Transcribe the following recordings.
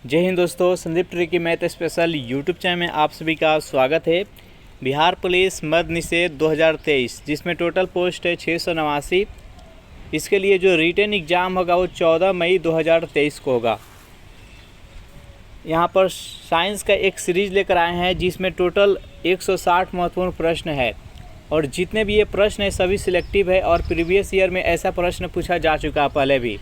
जय हिंद दोस्तों, Sandeep tricky math special YouTube channel में आप सभी का स्वागत है। बिहार पुलिस मद्य निषेध 2023 जिसमें टोटल पोस्ट है 689। इसके लिए जो रिटन एग्ज़ाम होगा वो 14 मई 2023 को होगा। यहाँ पर साइंस का एक सीरीज़ लेकर आए हैं जिसमें टोटल 160 महत्वपूर्ण प्रश्न है और जितने भी ये प्रश्न है सभी सिलेक्टिव है और प्रीवियस ईयर में ऐसा प्रश्न पूछा जा चुका है पहले भी,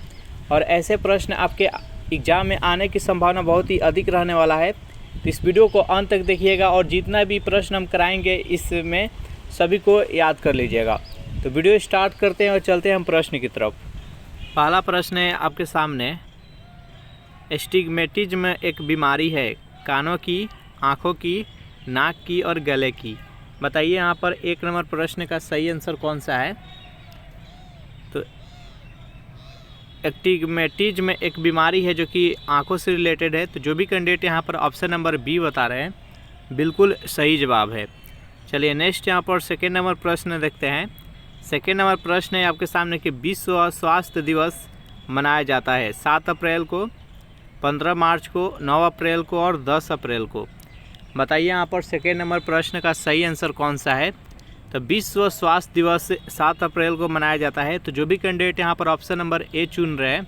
और ऐसे प्रश्न आपके एग्ज़ाम में आने की संभावना बहुत ही अधिक रहने वाला है। तो इस वीडियो को अंत तक देखिएगा और जितना भी प्रश्न हम कराएंगे इसमें सभी को याद कर लीजिएगा। तो वीडियो स्टार्ट करते हैं और चलते हैं हम प्रश्न की तरफ। पहला प्रश्न है आपके सामने, एस्टिग्मेटिज्म एक बीमारी है कानों की, आँखों की, नाक की और गले की। बताइए यहाँ पर 1 नंबर प्रश्न का सही आंसर कौन सा है। तो एस्टिग्मेटिज्म एक बीमारी है जो कि आंखों से रिलेटेड है। तो जो भी कैंडिडेट यहाँ पर ऑप्शन नंबर बी बता रहे हैं बिल्कुल सही जवाब है। चलिए नेक्स्ट यहाँ पर सेकेंड नंबर प्रश्न देखते हैं। सेकेंड नंबर प्रश्न है आपके सामने कि विश्व स्वास्थ्य दिवस मनाया जाता है 7 अप्रैल को, 15 मार्च को, 9 अप्रैल को और 10 अप्रैल को। बताइए यहाँ पर सेकेंड नंबर प्रश्न का सही आंसर कौन सा है। तो विश्व स्वास्थ्य दिवस 7 अप्रैल को मनाया जाता है। तो जो भी कैंडिडेट यहाँ पर ऑप्शन नंबर ए चुन रहे हैं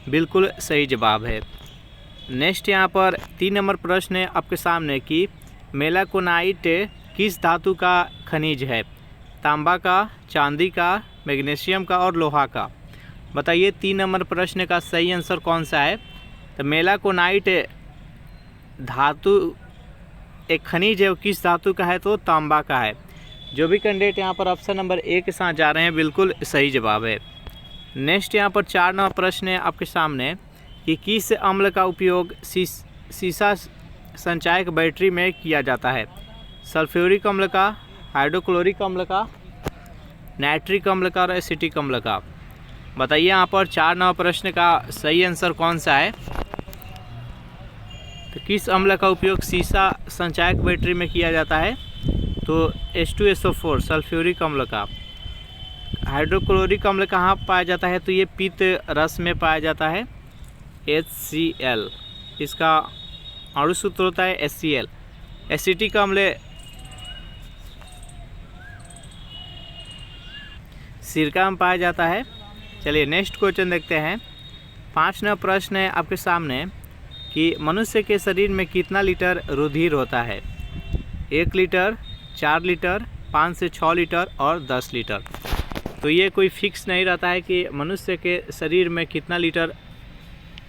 बिल्कुल सही जवाब है। नेक्स्ट यहाँ पर 3 नंबर प्रश्न है आपके सामने कि मेलाकोनाइट किस धातु का खनिज है, तांबा का, चांदी का, मैग्नीशियम का और लोहा का। बताइए 3 नंबर प्रश्न का सही आंसर कौन सा है। तो मेलाकोनाइट धातु एक खनिज है, वो किस धातु का है तो तांबा का है। जो भी कैंडिडेट यहाँ पर ऑप्शन नंबर ए के साथ जा रहे हैं बिल्कुल सही जवाब है। नेक्स्ट यहाँ पर 4 नंबर प्रश्न है आपके सामने कि किस अम्ल का उपयोग सीसा संचायक बैटरी में किया जाता है, सल्फ्यूरिक अम्ल का, हाइड्रोक्लोरिक अम्ल का, नाइट्रिक अम्ल का और एसिटिक अम्ल का। बताइए यहाँ पर 4 नंबर प्रश्न का सही आंसर कौन सा है। तो किस अम्ल का उपयोग सीसा संचायक बैटरी में किया जाता है तो H2SO4 सल्फ्यूरिक अम्ल का। हाइड्रोक्लोरिक अम्ल कहाँ पाया जाता है तो ये पित्त रस में पाया जाता है HCl, इसका अणु सूत्र होता है HCl। एसिटिक अम्ल सिरका में पाया जाता है। चलिए नेक्स्ट क्वेश्चन देखते हैं। 5 नंबर प्रश्न है आपके सामने कि मनुष्य के शरीर में कितना लीटर रुधिर होता है, 1 लीटर, 4 लीटर, 5 से 6 लीटर और 10 लीटर। तो ये कोई फिक्स नहीं रहता है कि मनुष्य के शरीर में कितना लीटर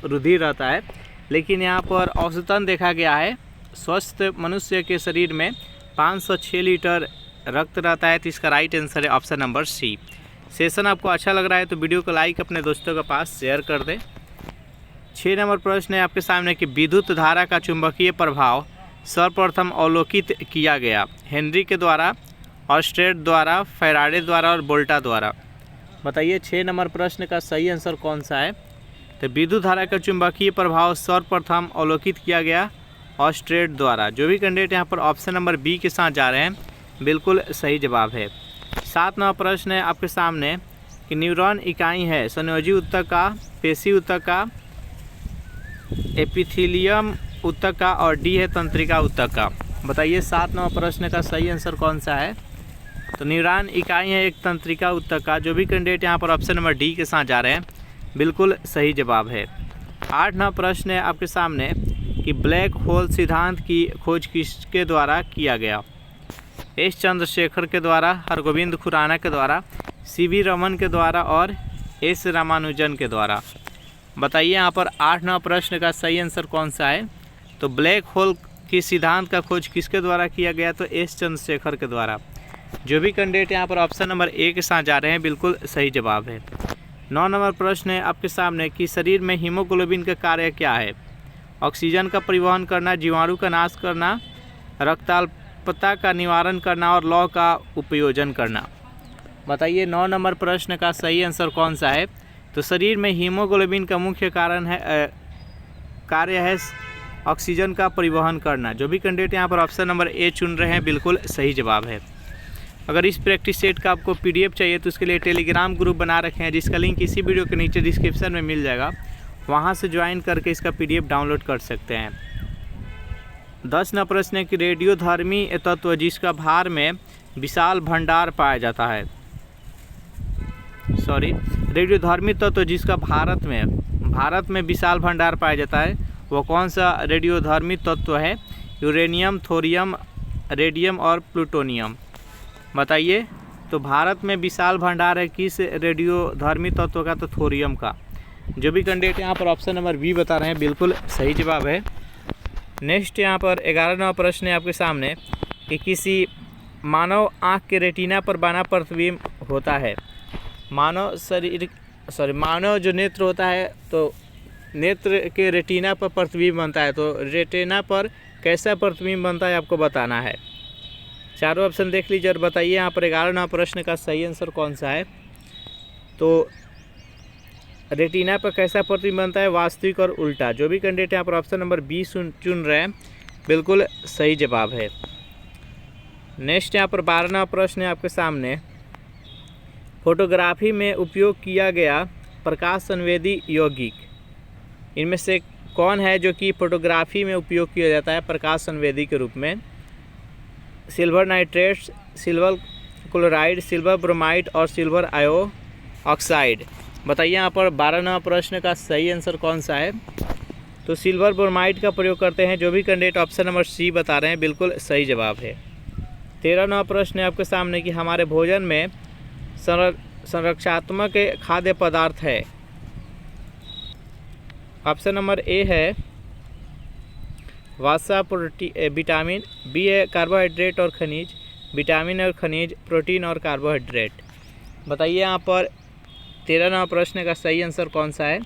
रुधिर रहता है, लेकिन यहाँ पर औसतन देखा गया है स्वस्थ मनुष्य के शरीर में 506 लीटर रक्त रहता है। तो इसका राइट आंसर है ऑप्शन नंबर सी। सेशन आपको अच्छा लग रहा है तो वीडियो को लाइक अपने दोस्तों के पास शेयर कर दें। 6 नंबर प्रश्न है आपके सामने कि विद्युत धारा का चुंबकीय प्रभाव सर्वप्रथम अवलोकित किया गया, हेनरी के द्वारा, ऑस्टेड द्वारा, फैराडे द्वारा और वोल्टा द्वारा। बताइए 6 नंबर प्रश्न का सही आंसर कौन सा है। तो विद्युत धारा का चुंबकीय प्रभाव सर्वप्रथम अवलोकित किया गया ऑस्टेड द्वारा। जो भी कैंडिडेट यहाँ पर ऑप्शन नंबर बी के साथ जा रहे हैं बिल्कुल सही जवाब है। 7 नंबर प्रश्न है आपके सामने कि न्यूरॉन इकाई है संयोजी ऊतक का, पेशी ऊतक का, एपिथेलियम ऊतक का और डी है तंत्रिका ऊतक का। बताइए 7 नंबर प्रश्न का सही आंसर कौन सा है। तो न्यूरॉन इकाई है एक तंत्रिका ऊतक का। जो भी कैंडिडेट यहाँ पर ऑप्शन नंबर डी के साथ जा रहे हैं बिल्कुल सही जवाब है। 8 नंबर प्रश्न है आपके सामने कि ब्लैक होल सिद्धांत की खोज किसके द्वारा किया गया, एस चंद्रशेखर के द्वारा, हरगोविंद खुराना के द्वारा, सीवी रमन के द्वारा और एस रामानुजन के द्वारा। बताइए यहाँ पर 8 नंबर प्रश्न का सही आंसर कौन सा है। तो ब्लैक होल की सिद्धांत का खोज किसके द्वारा किया गया तो एस चंद्रशेखर के द्वारा। जो भी कैंडिडेट यहाँ पर ऑप्शन नंबर ए के साथ जा रहे हैं बिल्कुल सही जवाब है। 9 नंबर प्रश्न है आपके सामने कि शरीर में हीमोग्लोबिन का कार्य क्या है, ऑक्सीजन का परिवहन करना, जीवाणु का नाश करना, रक्ताल्पता का निवारण करना और लौह का उपयोजन करना। बताइए 9 नंबर प्रश्न का सही आंसर कौन सा है। तो शरीर में हीमोग्लोबिन का मुख्य कार्य है ऑक्सीजन का परिवहन करना। जो भी कैंडिडेट यहाँ पर ऑप्शन नंबर ए चुन रहे हैं बिल्कुल सही जवाब है। अगर इस प्रैक्टिस सेट का आपको पीडीएफ चाहिए तो उसके लिए टेलीग्राम ग्रुप बना रखे हैं जिसका लिंक इसी वीडियो के नीचे डिस्क्रिप्शन में मिल जाएगा। वहाँ से ज्वाइन करके इसका PDF डाउनलोड कर सकते हैं। 10 नंबर प्रश्न है कि रेडियोधर्मी तत्व जिसका भार में विशाल भंडार पाया जाता है, रेडियोधर्मी तत्व जिसका भारत में विशाल भंडार पाया जाता है, वो कौन सा रेडियोधर्मी तत्व है? यूरेनियम, थोरियम, रेडियम और प्लूटोनियम। बताइए। तो भारत में विशाल भंडार है किस रेडियोधर्मी तत्व का? तो थोरियम का। जो भी कैंडिडेट यहाँ पर ऑप्शन नंबर बी बता रहे हैं बिल्कुल सही जवाब है। नेक्स्ट यहाँ पर 11वां प्रश्न है आपके सामने कि किसी मानव आँख के रेटिना पर बना प्रतिबिंब होता है। मानव जो नेत्र होता है तो नेत्र के रेटिना पर प्रतिबिंब बनता है, तो रेटिना पर कैसा प्रतिबिंब बनता है आपको बताना है। चारों ऑप्शन देख लीजिए और बताइए यहाँ पर 11वां प्रश्न का सही आंसर कौन सा है। तो रेटिना पर कैसा प्रतिबिंब बनता है? वास्तविक और उल्टा। जो भी कैंडिडेट यहाँ पर ऑप्शन नंबर बी चुन रहे हैं बिल्कुल सही जवाब है। नेक्स्ट यहाँ पर 12वां प्रश्न है आपके सामने, फोटोग्राफी में उपयोग किया गया प्रकाश संवेदी यौगिक इनमें से कौन है जो कि फोटोग्राफी में उपयोग किया जाता है प्रकाश संवेदी के रूप में? Silver nitrate, silver chloride, silver bromide और सिल्वर आयो ऑक्साइड। बताइए यहाँ पर 12वां प्रश्न का सही आंसर कौन सा है। तो सिल्वर ब्रोमाइड का प्रयोग करते हैं। जो भी कैंडिडेट ऑप्शन नंबर सी बता रहे हैं बिल्कुल सही जवाब है। 13वां प्रश्न है आपके सामने कि हमारे भोजन में संरक्षात्मक खाद्य पदार्थ है। ऑप्शन नंबर ए है वसा, विटामिन, बी है कार्बोहाइड्रेट और खनिज, विटामिन और खनिज, प्रोटीन और कार्बोहाइड्रेट। बताइए यहाँ पर 13वां प्रश्न का सही आंसर कौन सा है।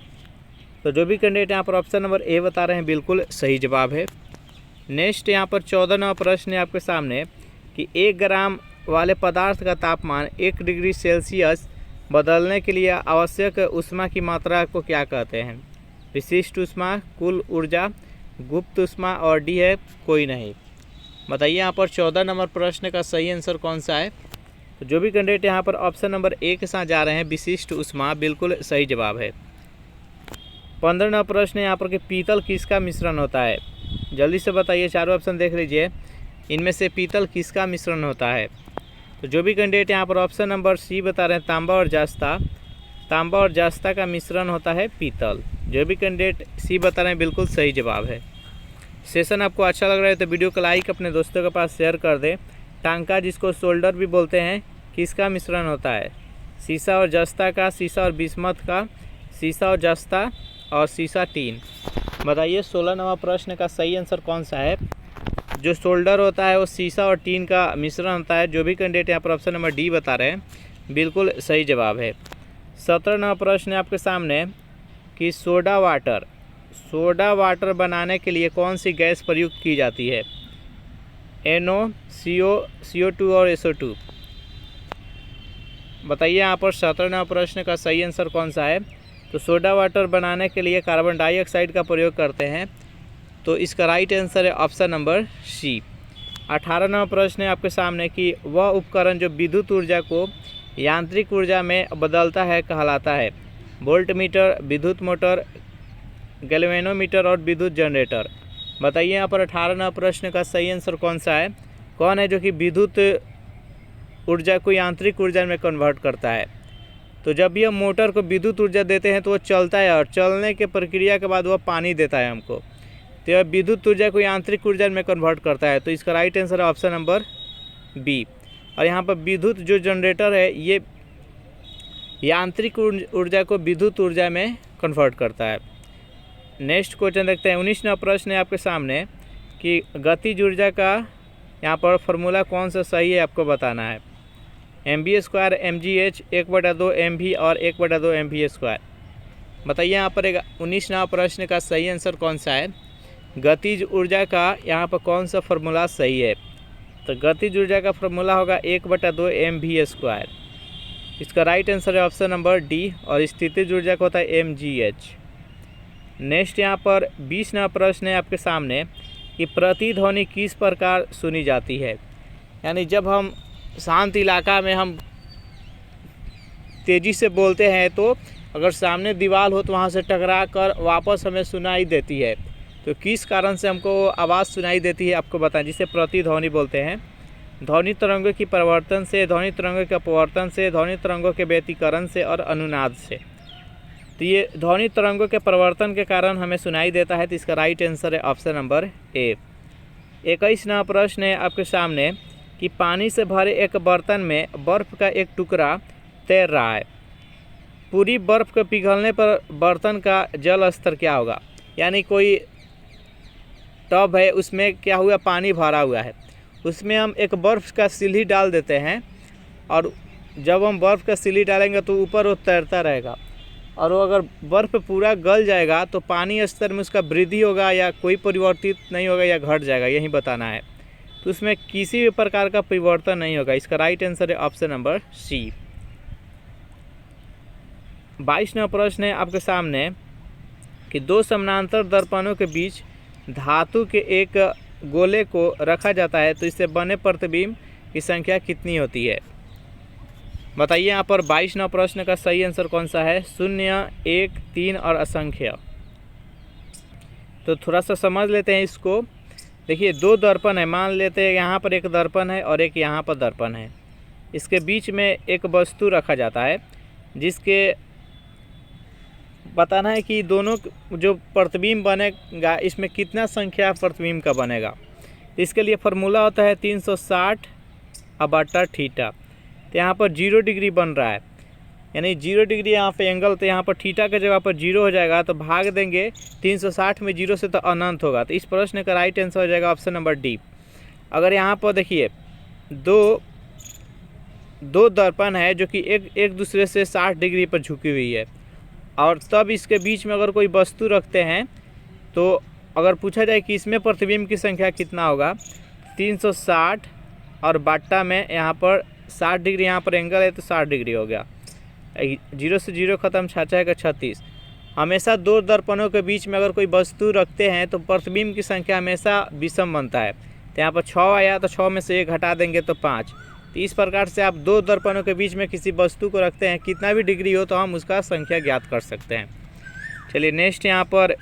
तो जो भी कैंडिडेट यहाँ पर ऑप्शन नंबर ए बता रहे हैं बिल्कुल सही जवाब है। नेक्स्ट यहाँ पर 14वां प्रश्न है आपके सामने कि 1 ग्राम वाले पदार्थ का तापमान 1 डिग्री सेल्सियस बदलने के लिए आवश्यक ऊष्मा की मात्रा को क्या कहते हैं? विशिष्ट ऊष्मा, कुल ऊर्जा, गुप्त ऊष्मा और डी है कोई नहीं। बताइए यहाँ पर 14 नंबर प्रश्न का सही आंसर कौन सा है। तो जो भी कैंडिडेट यहाँ पर ऑप्शन नंबर ए के साथ जा रहे हैं विशिष्ट ऊष्मा बिल्कुल सही जवाब है। 15वां प्रश्न यहाँ पर कि पीतल किसका मिश्रण होता है? जल्दी से बताइए, चारों ऑप्शन देख लीजिए, इनमें से पीतल किसका मिश्रण होता है? तो जो भी कैंडिडेट यहाँ पर ऑप्शन नंबर सी बता रहे हैं तांबा और जस्ता का मिश्रण होता है पीतल। जो भी कैंडिडेट सी बता रहे हैं बिल्कुल सही जवाब है। सेशन आपको अच्छा लग रहा है तो वीडियो को लाइक अपने दोस्तों के पास शेयर कर दें। टांका जिसको शोल्डर भी बोलते हैं किसका मिश्रण होता है? सीसा और जस्ता का, सीसा और बिस्मथ का, सीसा और जस्ता और सीसा टीन। बताइए 16वां प्रश्न का सही आंसर कौन सा है। जो शोल्डर होता है वो सीसा और टीन का मिश्रण होता है। जो भी कैंडिडेट यहाँ पर ऑप्शन नंबर डी बता रहे हैं बिल्कुल सही जवाब है। 17वां प्रश्न है आपके सामने कि सोडा वाटर बनाने के लिए कौन सी गैस प्रयुक्त की जाती है? NO, CO2 और SO2। बताइए यहाँ पर 17वां प्रश्न का सही आंसर कौन सा है। तो सोडा वाटर बनाने के लिए कार्बन डाइऑक्साइड का प्रयोग करते हैं, तो इसका राइट आंसर है ऑप्शन नंबर सी। 18वां प्रश्न है आपके सामने कि वह उपकरण जो विद्युत ऊर्जा को यांत्रिक ऊर्जा में बदलता है कहलाता है? वोल्ट मीटर, विद्युत मोटर, गैल्वेनोमीटर और विद्युत जनरेटर। बताइए यहाँ पर 18वां प्रश्न का सही आंसर कौन सा है। कौन है जो कि विद्युत ऊर्जा को यांत्रिक ऊर्जा में कन्वर्ट करता है? तो जब भी हम मोटर को विद्युत ऊर्जा देते हैं तो वो चलता है और चलने के प्रक्रिया के बाद वह पानी देता है हमको, तो यह विद्युत ऊर्जा को यांत्रिक ऊर्जा में कन्वर्ट करता है। तो इसका राइट आंसर है ऑप्शन नंबर बी। और यहाँ पर विद्युत जो जनरेटर है ये यांत्रिक ऊर्जा को विद्युत ऊर्जा में कन्वर्ट करता है। नेक्स्ट क्वेश्चन देखते हैं। 19वां प्रश्न है आपके सामने कि गतिज ऊर्जा का यहाँ पर फॉर्मूला कौन सा सही है आपको बताना है। mv² mgh 1/2 mv और 1/2 mv²। बताइए यहाँ पर 19वां प्रश्न का सही आंसर कौन सा है। गतिज ऊर्जा का यहाँ पर कौन सा फॉर्मूला सही है। तो गतिज ऊर्जा का फॉर्मूला होगा 1/2 mv²। इसका राइट आंसर है ऑप्शन नंबर डी। और स्थितिज ऊर्जा का होता है mgh। नेक्स्ट यहाँ पर 20वां प्रश्न है आपके सामने कि प्रतिध्वनि किस प्रकार सुनी जाती है। यानी जब हम शांत इलाका में हम तेज़ी से बोलते हैं तो अगर सामने दीवार हो तो वहाँ से टकरा कर वापस हमें सुनाई देती है। तो किस कारण से हमको आवाज़ सुनाई देती है आपको बताएं, जिसे प्रतिध्वनि बोलते हैं। ध्वनि तरंगों की परिवर्तन से, ध्वनि तरंगों के अपवर्तन से, ध्वनि तरंगों के व्यतिकरण से और अनुनाद से। तो ये ध्वनि तरंगों के परिवर्तन के कारण हमें सुनाई देता है। तो इसका राइट आंसर है ऑप्शन नंबर ए। 21वां प्रश्न है आपके सामने कि पानी से भरे एक बर्तन में बर्फ़ का एक टुकड़ा तैर रहा है। पूरी बर्फ़ के पिघलने पर बर्तन का जल स्तर क्या होगा। यानी कोई टब है, उसमें क्या हुआ, पानी भरा हुआ है, उसमें हम एक बर्फ़ का सिल्ली डाल देते हैं और जब हम बर्फ़ का सिल्ली डालेंगे तो ऊपर वो तैरता रहेगा, और वो अगर बर्फ़ पूरा गल जाएगा तो पानी स्तर में उसका वृद्धि होगा या कोई परिवर्तित नहीं होगा या घट जाएगा, यही बताना है। तो उसमें किसी भी प्रकार का परिवर्तन नहीं होगा। इसका राइट आंसर है ऑप्शन नंबर सी। 22वां प्रश्न है आपके सामने कि दो समानांतर दर्पणों के बीच धातु के एक गोले को रखा जाता है, तो इससे बने प्रतिबिंब की संख्या कितनी होती है। बताइए यहाँ पर 22वां प्रश्न का सही आंसर कौन सा है। 0, 1, 3 और असंख्य। तो थोड़ा सा समझ लेते हैं इसको। देखिए, दो दर्पण है, मान लेते हैं यहाँ पर एक दर्पण है और एक यहाँ पर दर्पण है। इसके बीच में एक वस्तु रखा जाता है जिसके बताना है कि दोनों जो प्रतिबिंब बनेगा इसमें कितना संख्या प्रतिबिंब का बनेगा। इसके लिए फार्मूला होता है 360/θ। तो यहाँ पर 0 डिग्री बन रहा है, यानी 0 डिग्री यहाँ पे एंगल, तो यहाँ पर थीटा के जगह पर 0 हो जाएगा, तो भाग देंगे 360 में 0 से तो अनंत होगा। तो इस प्रश्न का राइट आंसर हो जाएगा ऑप्शन नंबर डी। अगर यहाँ पर देखिए दो दर्पण है जो कि एक दूसरे से 60 डिग्री पर झुकी हुई है, और तब इसके बीच में अगर कोई वस्तु रखते हैं तो अगर पूछा जाए कि इसमें प्रतिबिंब की संख्या कितना होगा, 360 और बाटा में यहाँ पर 60 डिग्री, यहाँ पर एंगल है तो 60 डिग्री हो गया। 0 से 0 खत्म, 6 का 36। हमेशा दो दर्पणों के बीच में अगर कोई वस्तु रखते हैं तो प्रतिबिंब की संख्या हमेशा विषम बनता है। तो यहाँ पर 6 आया तो 6 में से 1 घटा देंगे तो 5। तो इस प्रकार से आप दो दर्पणों के बीच में किसी वस्तु को रखते हैं, कितना भी डिग्री हो तो हम उसका संख्या ज्ञात कर सकते हैं। चलिए नेक्स्ट यहाँ पर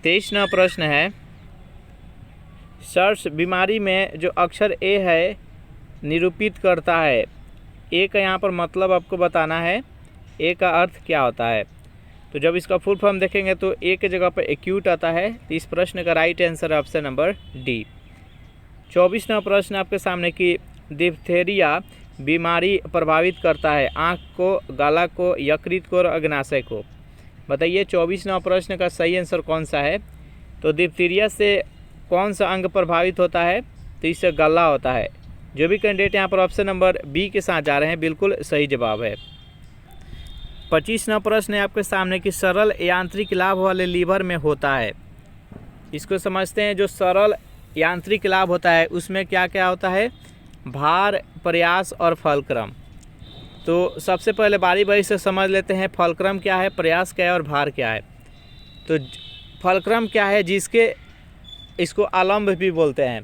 23वां प्रश्न है। सर्स बीमारी में जो अक्षर ए है निरूपित करता है। ए का यहाँ पर मतलब आपको बताना है, ए का अर्थ क्या होता है। तो जब इसका फुल फॉर्म देखेंगे तो ए के जगह पर एक्यूट आता है। तो इस प्रश्न का राइट आंसर है ऑप्शन नंबर डी। 24वां प्रश्न आपके सामने कि डिप्थेरिया बीमारी प्रभावित करता है आँख को, गला को, यकृत को और अग्नाशय को। बताइए 24वां प्रश्न का सही आंसर कौन सा है। तो डिप्थीरिया से कौन सा अंग प्रभावित होता है, तो इससे गला होता है। जो भी कैंडिडेट यहाँ पर ऑप्शन नंबर बी के साथ जा रहे हैं बिल्कुल सही जवाब है। 25वां प्रश्न है आपके सामने कि सरल यांत्रिक लाभ वाले लीवर में होता है। इसको समझते हैं। जो सरल यांत्रिक लाभ होता है उसमें क्या क्या होता है, भार, प्रयास और फलक्रम। तो सबसे पहले बारी बारी से समझ लेते हैं फलक्रम क्या है, प्रयास क्या है और भार क्या है। तो फलक्रम क्या है, जिसके इसको आलम्ब भी बोलते हैं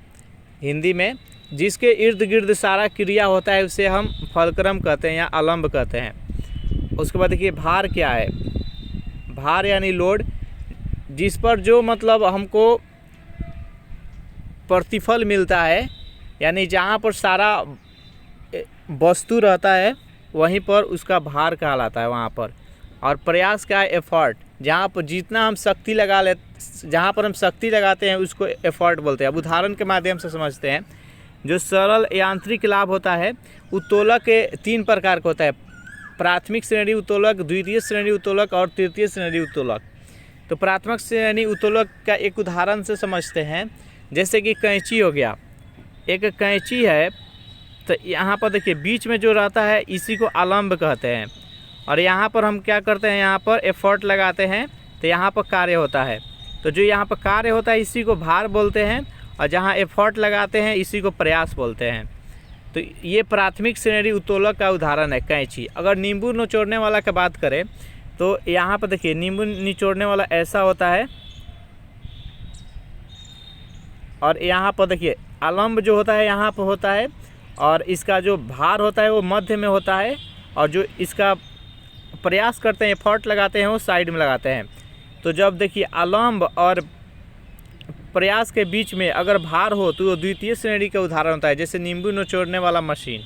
हिंदी में, जिसके इर्द गिर्द सारा क्रिया होता है उसे हम फलक्रम कहते हैं या आलम्ब कहते हैं। उसके बाद देखिए भार क्या है। भार यानी लोड, जिस पर जो मतलब हमको प्रतिफल मिलता है, यानी जहाँ पर सारा वस्तु रहता है वहीं पर उसका भार कहलाता है वहाँ पर। और प्रयास क्या है, एफर्ट, जहाँ पर जितना हम शक्ति लगा ले, जहाँ पर हम शक्ति लगाते हैं उसको एफर्ट बोलते हैं। अब उदाहरण के माध्यम से समझते हैं। जो सरल यांत्रिक लाभ होता है उत्तोलक के 3 प्रकार का होता है, प्राथमिक श्रेणी उत्तोलक, द्वितीय श्रेणी उत्तोलक और तृतीय श्रेणी उत्तोलक। तो प्राथमिक श्रेणी उत्तोलक का एक उदाहरण से समझते हैं, जैसे कि कैंची हो गया। एक कैंची है तो यहाँ पर देखिए बीच में जो रहता है इसी को आलम्ब कहते हैं, और यहाँ पर हम क्या करते हैं, यहाँ पर एफर्ट लगाते हैं तो यहाँ पर कार्य होता है। तो जो यहाँ पर कार्य होता है इसी को भार बोलते हैं, और जहाँ एफर्ट लगाते हैं इसी को प्रयास बोलते हैं। तो ये प्राथमिक श्रेणी उत्तोलक का उदाहरण है कैंची। अगर नींबू निचोड़ने वाला की बात करें तो यहाँ पर देखिए नींबू निचोड़ने वाला ऐसा होता है, और यहाँ पर देखिए आलम्ब जो होता है यहाँ पर होता है, और इसका जो भार होता है वो मध्य में होता है, और जो इसका प्रयास करते हैं, एफर्ट लगाते हैं, वो साइड में लगाते हैं। तो जब देखिए अवलंब और प्रयास के बीच में अगर भार हो तो वो द्वितीय श्रेणी का उदाहरण होता है, जैसे नींबू निचोड़ने वाला मशीन।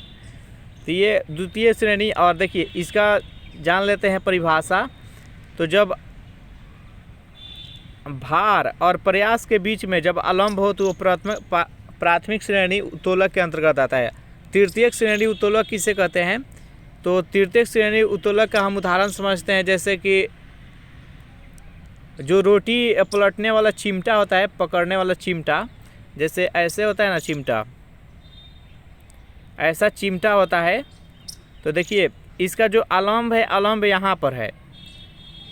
तो ये द्वितीय श्रेणी। और देखिए इसका जान लेते हैं परिभाषा। तो जब भार और प्रयास के बीच में जब अवलंब हो तो वो प्राथमिक श्रेणी उत्तोलक के अंतर्गत आता है। तृतीयक श्रेणी उत्तोलक किसे कहते हैं? तो तृतीयक श्रेणी उत्तोलक का हम उदाहरण समझते हैं, जैसे कि जो रोटी पलटने वाला चिमटा होता है, पकड़ने वाला चिमटा, जैसे ऐसे होता है ना चिमटा, ऐसा चिमटा होता है। तो देखिए इसका जो अवलंब है, अवलंब यहाँ पर है,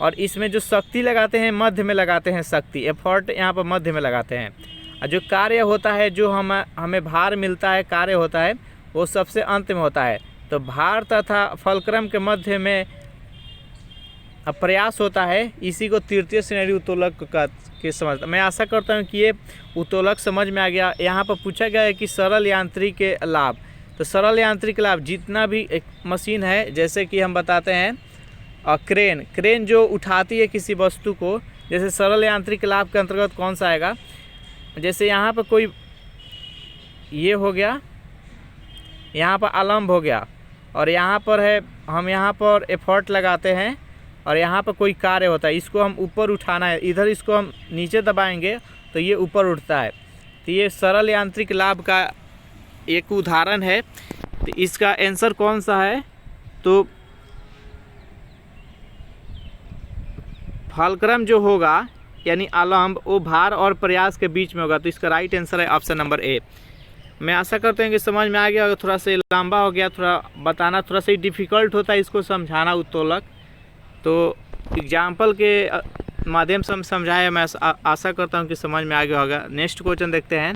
और इसमें जो शक्ति लगाते हैं मध्य में लगाते हैं, शक्ति एफर्ट यहाँ पर मध्य में लगाते हैं। और जो कार्य होता है, जो हमें भार मिलता है, कार्य होता है, वो सबसे अंत में होता है। तो भार तथा फलक्रम के मध्य में प्रयास होता है, इसी को तृतीय श्रेणी उत्तोलक के समझ। मैं आशा करता हूँ कि ये उत्तोलक समझ में आ गया। यहाँ पर पूछा गया है कि सरल यांत्रिक लाभ। तो सरल यांत्रिक लाभ जितना भी एक मशीन है, जैसे कि हम बताते हैं क्रेन जो उठाती है किसी वस्तु को, जैसे सरल यांत्रिक लाभ के अंतर्गत कौन सा आएगा? जैसे यहाँ पर कोई ये हो गया, यहाँ पर अवलंब हो गया, और यहाँ पर है, हम यहाँ पर एफर्ट लगाते हैं, और यहाँ पर कोई कार्य होता है, इसको हम ऊपर उठाना है, इधर इसको हम नीचे दबाएंगे तो ये ऊपर उठता है। तो ये सरल यांत्रिक लाभ का एक उदाहरण है। तो इसका आंसर कौन सा है? तो फलक्रम जो होगा यानी अवलंब, वो भार और प्रयास के बीच में होगा। तो इसका राइट आंसर है ऑप्शन नंबर ए। मैं आशा करते हैं कि समझ में आ गया। अगर थोड़ा सा लंबा हो गया, थोड़ा बताना थोड़ा सा डिफ़िकल्ट होता है इसको समझाना उत्तोलक, तो एग्जाम्पल के माध्यम से हम समझाए। मैं आशा करता हूं कि समझ में आ गया होगा। नेक्स्ट क्वेश्चन देखते हैं।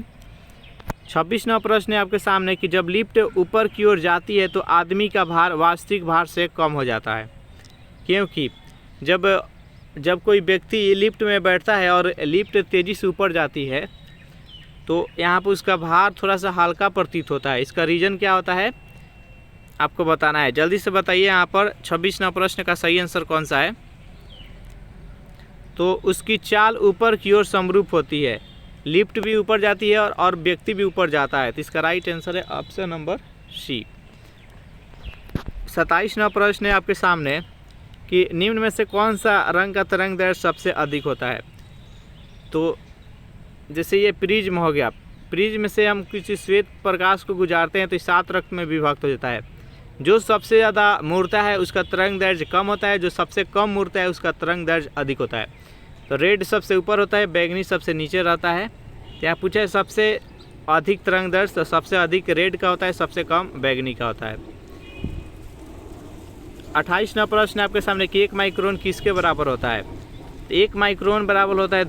26वां प्रश्न है आपके सामने कि जब लिफ्ट ऊपर की ओर जाती है तो आदमी का भार वास्तविक भार से कम हो जाता है, क्योंकि जब कोई व्यक्ति लिफ्ट में बैठता है और लिफ्ट तेज़ी से ऊपर जाती है तो यहाँ पर उसका भार थोड़ा सा हल्का प्रतीत होता है। इसका रीज़न क्या होता है आपको बताना है। जल्दी से बताइए यहाँ पर 26वां प्रश्न का सही आंसर कौन सा है? तो उसकी चाल ऊपर की ओर समरूप होती है, लिफ्ट भी ऊपर जाती है और व्यक्ति भी ऊपर जाता है। तो इसका राइट आंसर है ऑप्शन नंबर सी। 27वां प्रश्न है आपके सामने कि निम्न में से कौन सा रंग का तरंग दैर्घ्य सबसे अधिक होता है? तो जैसे ये प्रिज्म हो गया, प्रिज्म से हम किसी श्वेत प्रकाश को गुजारते हैं तो 7 रक्त में विभक्त हो जाता है। जो सबसे ज़्यादा मुड़ता है उसका तरंग दैर्घ्य कम होता है, जो सबसे कम मुड़ता है उसका तरंग दैर्घ्य अधिक होता है। तो रेड सबसे ऊपर होता है, बैगनी सबसे नीचे रहता है। तो यहाँ पूछा है सबसे अधिक तरंग दैर्घ्य, तो सबसे अधिक रेड का होता है, सबसे कम बैगनी का होता है। 28वां प्रश्न आपके सामने कि 1 माइक्रोन किसके बराबर होता है? तो 1 माइक्रोन बराबर होता है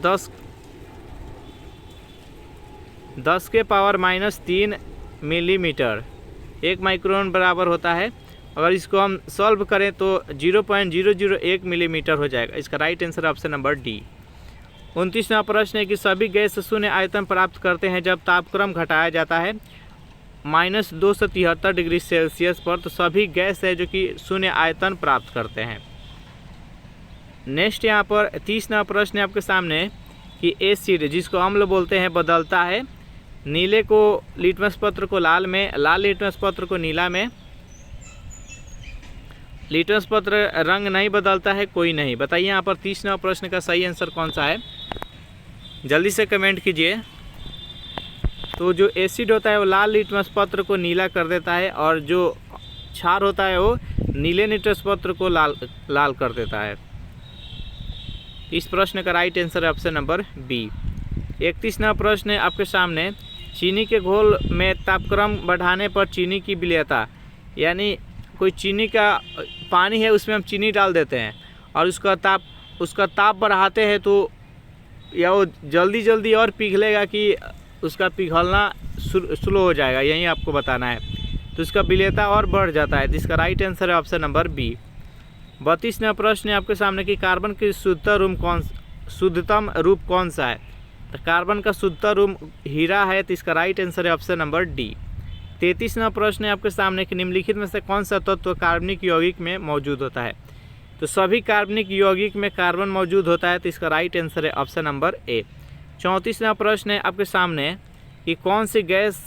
10 के पावर -3 मिलीमीटर। 1 माइक्रोन बराबर होता है, अगर इसको हम सॉल्व करें तो 0.001 मिलीमीटर हो जाएगा। इसका right answer option number D. 29वां प्रश्न है कि सभी गैस शून्य आयतन प्राप्त करते हैं जब तापक्रम घटाया जाता है -273 डिग्री सेल्सियस पर। तो सभी गैस है जो कि शून्य आयतन प्राप्त करते हैं। नेक्स्ट यहाँ पर 30वां प्रश्न है आपके सामने कि एसिड जिसको अम्ल बोलते हैं बदलता है, नीले को लिटमस पत्र को लाल में, लाल लिटमस पत्र को नीला में। लिटमस पत्र रंग नहीं बदलता है, कोई नहीं। बताइए यहाँ पर 30वां प्रश्न का सही आंसर कौन सा है? जल्दी से कमेंट कीजिए। तो जो एसिड होता है वो लाल लिटमस पत्र को नीला कर देता है, और जो क्षार होता है वो नीले लिटमस पत्र को लाल कर देता है। इस प्रश्न का राइट आंसर है ऑप्शन नंबर बी। 31वां प्रश्न है आपके सामने, चीनी के घोल में तापक्रम बढ़ाने पर चीनी की विलेयता, यानी कोई चीनी का पानी है उसमें हम चीनी डाल देते हैं और उसका ताप बढ़ाते हैं तो या वो जल्दी और पिघलेगा कि उसका पिघलना स्लो हो जाएगा, यही आपको बताना है। तो इसका विलेयता और बढ़ जाता है। तो इसका राइट आंसर है ऑप्शन नंबर बी। 32वां प्रश्न है आपके सामने कि कार्बन की शुद्धतम रूप कौन सा है? तो कार्बन का शुद्धतम रूप हीरा है। तो इसका राइट आंसर है ऑप्शन नंबर डी। 33वां प्रश्न है आपके सामने कि निम्नलिखित में से कौन सा तत्व कार्बनिक यौगिक में मौजूद होता है? तो सभी कार्बनिक यौगिक में कार्बन मौजूद होता है, तो इसका राइट आंसर है ऑप्शन नंबर ए। 34वां प्रश्न है आपके सामने कि कौन सी गैस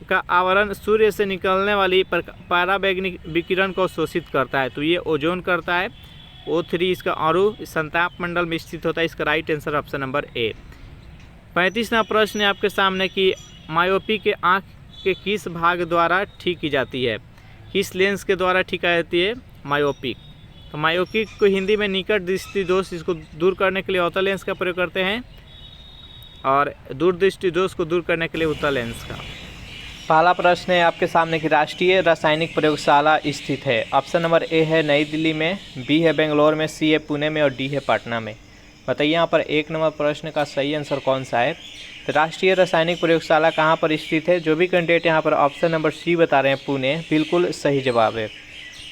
का आवरण सूर्य से निकलने वाली पराबैंगनी विकिरण को शोषित करता है, तो ये ओजोन करता है। O3 इसका अणु संताप मंडल में स्थित होता है, इसका right answer option number A. 35वां प्रश्न है आपके सामने कि मायोपी के आँख के किस भाग द्वारा ठीक की जाती है, किस लेंस के द्वारा ठीक की जाती है मायोपिक। तो मायोपिक को हिंदी में निकट दृष्टि दोष, इसको दूर करने के लिए अवतल लेंस का प्रयोग करते हैं और दूर दृष्टि दोष को दूर करने के लिए उत्तल लेंस का। पहला प्रश्न है आपके सामने कि राष्ट्रीय रासायनिक प्रयोगशाला स्थित है। ऑप्शन नंबर ए है नई दिल्ली में, बी है बेंगलोर में, सी है पुणे में और डी है पटना में। बताइए यहाँ पर 1 नंबर प्रश्न का सही आंसर कौन सा है। तो राष्ट्रीय रासायनिक प्रयोगशाला कहाँ पर स्थित है, जो भी कैंडिडेट यहाँ पर ऑप्शन नंबर सी बता रहे हैं पुणे, बिल्कुल सही जवाब है।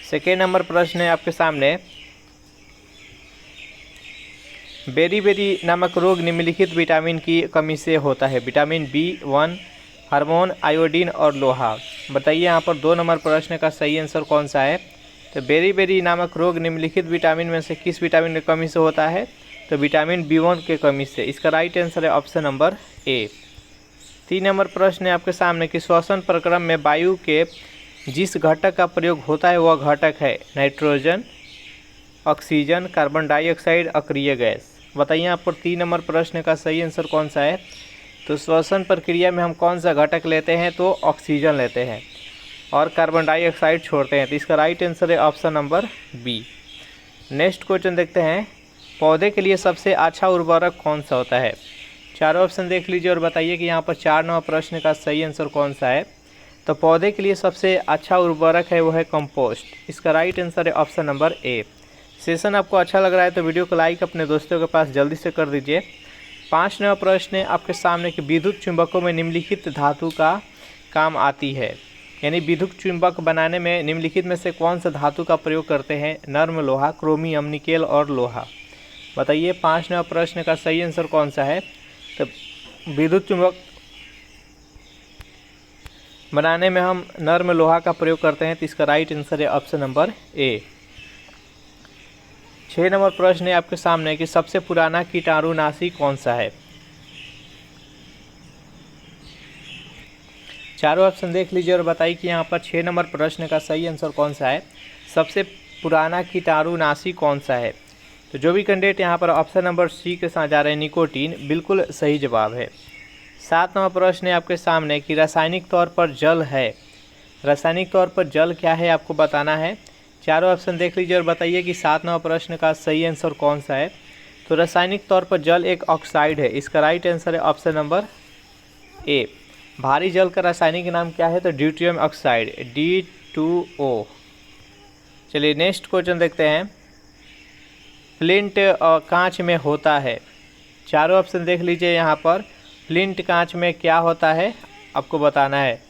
सेकेंड नंबर प्रश्न है आपके सामने बेरी नामक रोग निम्नलिखित विटामिन की कमी से होता है। विटामिन B1, हार्मोन, आयोडीन और लोहा। बताइए यहाँ पर 2 नंबर प्रश्न का सही आंसर कौन सा है। तो बेरी नामक रोग निम्नलिखित विटामिन में से किस विटामिन की कमी से होता है, तो विटामिन B1 के कमी से। इसका राइट आंसर है ऑप्शन नंबर ए। 3 नंबर प्रश्न है आपके सामने कि श्वसन प्रक्रम में वायु के जिस घटक का प्रयोग होता है वह घटक है नाइट्रोजन, ऑक्सीजन, कार्बन डाइऑक्साइड, अक्रिय गैस। बताइए यहाँ पर 3 नंबर प्रश्न का सही आंसर कौन सा है। तो श्वसन प्रक्रिया में हम कौन सा घटक लेते हैं, तो ऑक्सीजन लेते हैं और कार्बन डाइऑक्साइड छोड़ते हैं, तो इसका राइट आंसर है option number B. Next question देखते हैं, पौधे के लिए सबसे अच्छा उर्वरक कौन सा होता है। चारों ऑप्शन देख लीजिए और बताइए कि यहाँ पर 4 नंबर प्रश्न का सही आंसर कौन सा है। तो पौधे के लिए सबसे अच्छा उर्वरक है वो है कंपोस्ट, इसका राइट आंसर है ऑप्शन नंबर ए। सेशन आपको अच्छा लग रहा है तो वीडियो को लाइक अपने दोस्तों के पास जल्दी से कर दीजिए। 5 नंबर प्रश्न है आपके सामने कि विद्युत चुंबकों में निम्नलिखित धातु का काम आती है, यानी विद्युत चुंबक बनाने में निम्नलिखित में से कौन सा धातु का प्रयोग करते हैं। नर्म लोहा, क्रोमियम, निकेल और लोहा। बताइए 5 नंबर प्रश्न का सही आंसर कौन सा है। तो विद्युत चुंबक बनाने में हम नर्म लोहा का प्रयोग करते हैं, तो इसका राइट आंसर है ऑप्शन नंबर ए। 6 नंबर प्रश्न है आपके सामने कि सबसे पुराना कीटाणुनाशी कौन सा है। चारों ऑप्शन देख लीजिए और बताइए कि यहाँ पर 6 नंबर प्रश्न का सही आंसर कौन सा है। सबसे पुराना कीटाणुनाशी कौन सा है। तो जो भी कैंडिडेट यहाँ पर ऑप्शन नंबर सी के साथ जा रहे हैं निकोटीन, बिल्कुल सही जवाब है। 7 नंबर प्रश्न है आपके सामने कि रासायनिक तौर पर जल है। रासायनिक तौर पर जल क्या है आपको बताना है। चारों ऑप्शन देख लीजिए और बताइए कि 7 नंबर प्रश्न का सही आंसर कौन सा है। तो रासायनिक तौर पर जल एक ऑक्साइड है, इसका राइट आंसर है ऑप्शन नंबर ए। भारी जल का रासायनिक नाम क्या है, तो ड्यूटेरियम ऑक्साइड D2O। चलिए नेक्स्ट क्वेश्चन देखते हैं, फ्लिंट कांच में होता है। चारों ऑप्शन देख लीजिए यहाँ पर, फ्लिंट कांच में क्या होता है आपको बताना है,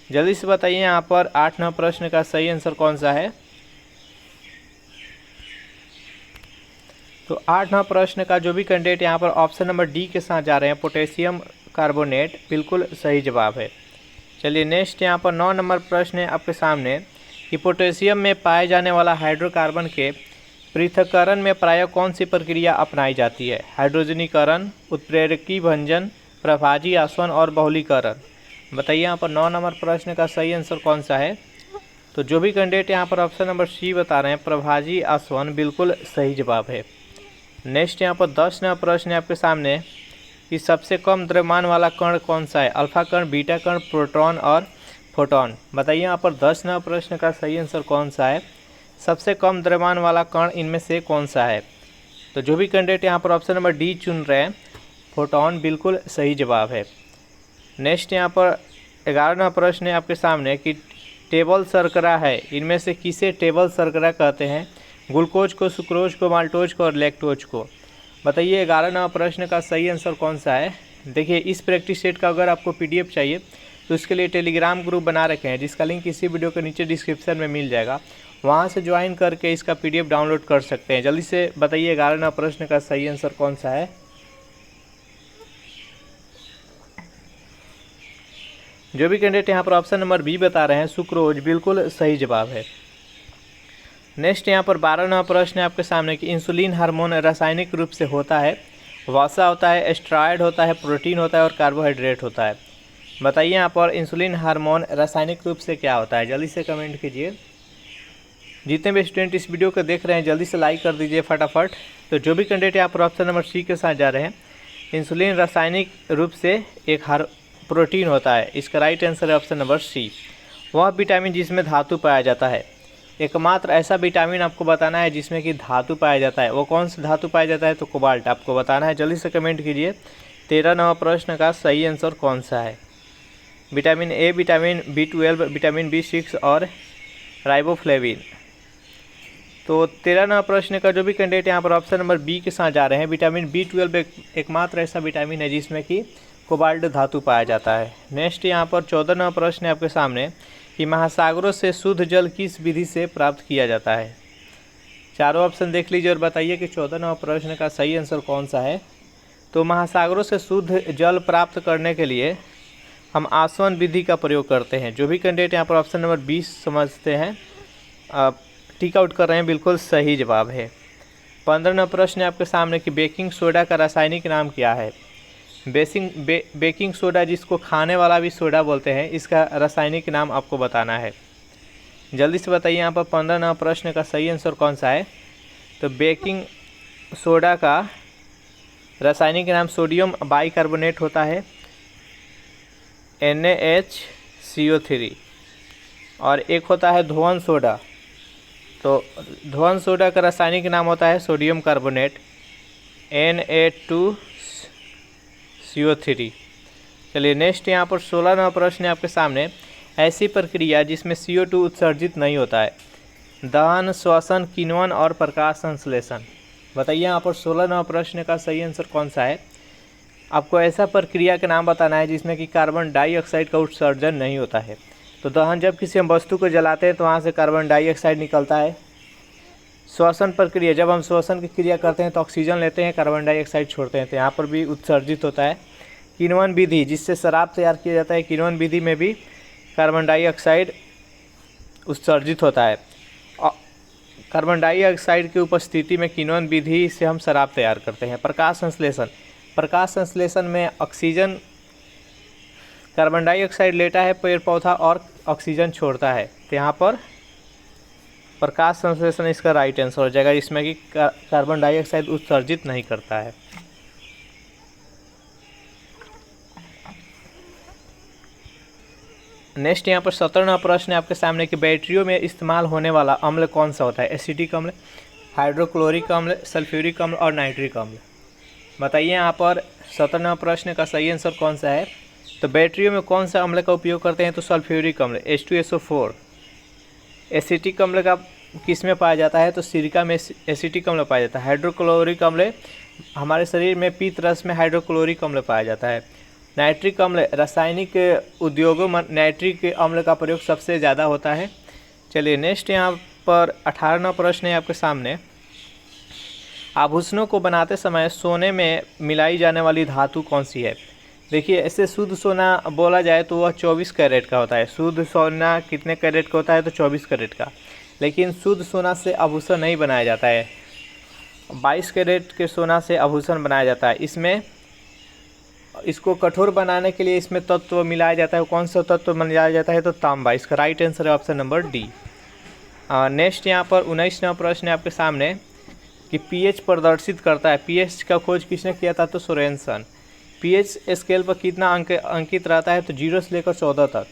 जल्दी से बताइए। यहाँ पर 8 नंबर प्रश्न का सही आंसर कौन सा है। तो 8 नंबर प्रश्न का जो भी कैंडिडेट यहाँ पर ऑप्शन नंबर डी के साथ जा रहे हैं पोटेशियम कार्बोनेट, बिल्कुल सही जवाब है। चलिए नेक्स्ट यहाँ पर 9 नंबर प्रश्न है आपके सामने कि पोटेशियम में पाए जाने वाला हाइड्रोकार्बन के पृथक्करण में प्रायः कौन सी प्रक्रिया अपनाई जाती है। हाइड्रोजनीकरण, उत्प्रेरकी भंजन, प्रभाजी आसवन और बहुलीकरण। बताइए यहाँ पर 9 नंबर प्रश्न का सही आंसर कौन सा है। तो जो भी कैंडिडेट यहाँ पर ऑप्शन नंबर सी बता रहे हैं प्रभाजी आसवन, बिल्कुल सही जवाब है। नेक्स्ट यहाँ पर 10 नंबर प्रश्न है आपके सामने कि सबसे कम द्रव्यमान वाला कण कौन सा है। अल्फा कण, बीटा कण, प्रोटॉन और फोटॉन। बताइए यहाँ पर 10 नंबर प्रश्न का सही आंसर कौन सा है। सबसे कम द्रव्यमान वाला कण इनमें से कौन सा है। तो जो भी कैंडिडेट यहाँ पर ऑप्शन नंबर डी चुन रहे हैं फोटॉन, बिल्कुल सही जवाब है। नेक्स्ट यहाँ पर 11 नंबर प्रश्न है आपके सामने कि टेबल शर्करा है, इनमें से किसे टेबल शर्करा कहते हैं। ग्लूकोज को, सुक्रोज को, माल्टोज को और लैक्टोज को। बताइए 11 नंबर प्रश्न का सही आंसर कौन सा है। देखिए इस प्रैक्टिस सेट का अगर आपको PDF चाहिए तो इसके लिए टेलीग्राम ग्रुप बना रखे हैं, जिसका लिंक इसी वीडियो के नीचे डिस्क्रिप्शन में मिल जाएगा, वहाँ से ज्वाइन करके इसका PDF डाउनलोड कर सकते हैं। जल्दी से बताइए 11 नंबर प्रश्न का सही आंसर कौन सा है। जो भी कैंडिडेट यहाँ पर ऑप्शन नंबर बी बता रहे हैं सुक्रोज, बिल्कुल सही जवाब है। नेक्स्ट यहाँ पर 12वां प्रश्न है आपके सामने कि इंसुलिन हार्मोन रासायनिक रूप से होता है, वसा होता है, एस्टेरॉयड होता है, प्रोटीन होता है और कार्बोहाइड्रेट होता है। बताइए यहाँ पर इंसुलिन हार्मोन रासायनिक रूप से क्या होता है, जल्दी से कमेंट कीजिए। जितने भी स्टूडेंट इस वीडियो को देख रहे हैं जल्दी से लाइक कर दीजिए फटाफट। तो जो भी कैंडिडेट यहाँ पर ऑप्शन नंबर सी के साथ जा रहे हैं, इंसुलिन रासायनिक रूप से एक प्रोटीन होता है, इसका राइट आंसर है ऑप्शन नंबर सी। वह विटामिन जिसमें धातु पाया जाता है, एकमात्र ऐसा विटामिन आपको बताना है जिसमें कि धातु पाया जाता है, वो कौन सा धातु पाया जाता है, तो कोबाल्ट आपको बताना है। जल्दी से कमेंट कीजिए 13वां प्रश्न का सही आंसर कौन सा है। Vitamin A, vitamin B12, vitamin B6 और राइबोफ्लेविन। तो 13वां प्रश्न का जो भी कैंडिडेट यहाँ पर ऑप्शन नंबर बी के साथ जा रहे हैं, विटामिन B12 एकमात्र ऐसा विटामिन है जिसमें कि कोबाल्ट धातु पाया जाता है। नेक्स्ट यहाँ पर 14वां प्रश्न है आपके सामने कि महासागरों से शुद्ध जल किस विधि से प्राप्त किया जाता है। चारों ऑप्शन देख लीजिए और बताइए कि 14वां प्रश्न का सही आंसर कौन सा है। तो महासागरों से शुद्ध जल प्राप्त करने के लिए हम आसवन विधि का प्रयोग करते हैं। जो भी कैंडिडेट यहाँ पर ऑप्शन नंबर 20 समझते हैं, टिक आउट कर रहे हैं, बिल्कुल सही जवाब है। 15वां प्रश्न है आपके सामने कि बेकिंग सोडा का रासायनिक नाम क्या है। बेकिंग सोडा जिसको खाने वाला भी सोडा बोलते हैं, इसका रासायनिक नाम आपको बताना है। जल्दी से बताइए यहाँ पर 15वां प्रश्न का सही आंसर कौन सा है। तो बेकिंग सोडा का रासायनिक नाम सोडियम बाइकार्बोनेट होता है, NaHCO3, और एक होता है धोवन सोडा। तो धोवन सोडा का रासायनिक नाम होता है सोडियम कार्बोनेट, Na2CO3। चलिए नेक्स्ट यहाँ पर 16वां प्रश्न है आपके सामने, ऐसी प्रक्रिया जिसमें CO2 उत्सर्जित नहीं होता है। दहन, श्वसन, किण्वन और प्रकाश संश्लेषण। बताइए यहाँ पर 16वां प्रश्न का सही आंसर कौन सा है। आपको ऐसा प्रक्रिया का नाम बताना है जिसमें कि कार्बन डाइऑक्साइड का उत्सर्जन नहीं होता है। तो दहन, जब किसी हम वस्तु को जलाते हैं तो वहाँ से कार्बन डाइऑक्साइड निकलता है। श्वसन प्रक्रिया, जब हम श्वसन की क्रिया करते हैं तो ऑक्सीजन लेते हैं, कार्बन डाइऑक्साइड छोड़ते हैं, तो यहाँ पर भी उत्सर्जित होता है। किण्वन विधि, जिससे शराब तैयार किया जाता है, किण्वन विधि में भी कार्बन डाइऑक्साइड उत्सर्जित होता है। कार्बन डाइऑक्साइड की उपस्थिति में किण्वन विधि से हम शराब तैयार करते हैं। प्रकाश संश्लेषण, प्रकाश संश्लेषण में ऑक्सीजन, कार्बन डाइऑक्साइड लेता है पेड़ पौधा और ऑक्सीजन छोड़ता है, तो यहाँ पर प्रकाश संश्लेषण इसका राइट आंसर हो जाएगा, जिसमें कि कार्बन डाइऑक्साइड उत्सर्जित नहीं करता है। नेक्स्ट यहाँ पर 17वां प्रश्न है आपके सामने कि बैटरियों में इस्तेमाल होने वाला अम्ल कौन सा होता है। एसिटिक अम्ल, हाइड्रोक्लोरिक अम्ल, सल्फ्यूरिक अम्ल और नाइट्रिक अम्ल। बताइए यहाँ पर 17वां प्रश्न का सही आंसर कौन सा है। तो बैटरियों में कौन सा अम्ल का उपयोग करते हैं, तो सल्फ्यूरिक अम्ल, H2SO4। एसिटिक अम्ल का किस में पाया जाता है, तो सिरका में एसिटिक अम्ल पाया जाता है। हाइड्रोक्लोरिक अम्ल, हमारे शरीर में पीत रस में हाइड्रोक्लोरिक अम्ल पाया जाता है। नाइट्रिक अम्ल, रासायनिक उद्योगों में नाइट्रिक अम्ल का प्रयोग सबसे ज़्यादा होता है। चलिए नेक्स्ट यहाँ पर 18वां प्रश्न है आपके सामने, आभूषणों को बनाते समय सोने में मिलाई जाने वाली धातु कौन सी है। देखिए, ऐसे शुद्ध सोना बोला जाए तो वह 24 कैरेट का होता है। शुद्ध सोना कितने कैरेट का होता है, तो 24 कैरेट का। लेकिन शुद्ध सोना से आभूषण नहीं बनाया जाता है, 22 कैरेट के सोना से आभूषण बनाया जाता है। इसको कठोर बनाने के लिए इसमें तत्व मिलाया जाता है। कौन सा तत्व मिलाया जाता है, तो तांबा। इसका राइट आंसर है ऑप्शन नंबर डी। नेक्स्ट यहाँ पर 19वां प्रश्न है आपके सामने कि पीएच प्रदर्शित करता है। पीएच का खोज किसने किया था, तो सोरेनसन। पीएच स्केल पर कितना अंक अंकित रहता है, तो 0 से लेकर 14 तक।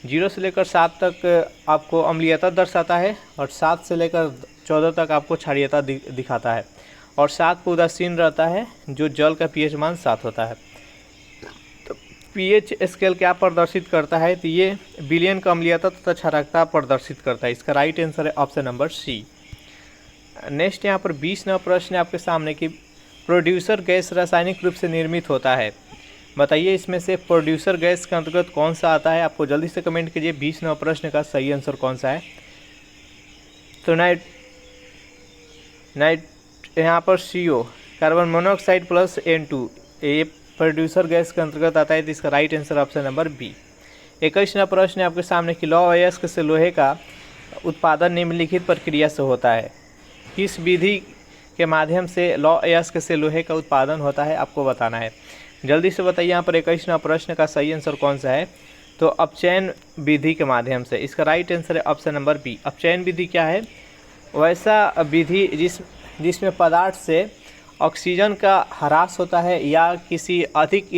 0 से लेकर 7 तक आपको अम्लीयता दर्शाता है और 7 से लेकर 14 तक आपको क्षारीयता दिखाता है, और 7 पर उदासीन रहता है, जो जल का पीएच मान 7 होता है। तो पीएच स्केल क्या प्रदर्शित करता है, तो ये विलयन का अम्लीयता तथा क्षारकता प्रदर्शित करता है। इसका राइट आंसर है ऑप्शन नंबर सी। नेक्स्ट यहाँ पर 20वां प्रश्न है आपके सामने कि प्रोड्यूसर गैस रासायनिक रूप से निर्मित होता है। बताइए इसमें से प्रोड्यूसर गैस के अंतर्गत कौन सा आता है। आपको जल्दी से कमेंट कीजिए 20वां प्रश्न का सही आंसर कौन सा है। तो यहाँ पर CO, carbon monoxide plus N2, ये प्रोड्यूसर गैस के अंतर्गत आता है, तो इसका right answer option number B. 21वां प्रश्न है आपके सामने कि लौह अयस्क से लोहे का उत्पादन निम्नलिखित प्रक्रिया से होता है। किस विधि के माध्यम से लौह अयस्क से लोहे का उत्पादन होता है आपको बताना है। जल्दी से बताइए यहाँ पर 21वां प्रश्न का सही आंसर कौन सा है। तो अपचयन विधि के माध्यम से। इसका राइट आंसर है ऑप्शन नंबर बी। अपचयन विधि क्या है? वैसा विधि जिसमें पदार्थ से ऑक्सीजन का ह्रास होता है या किसी अधिक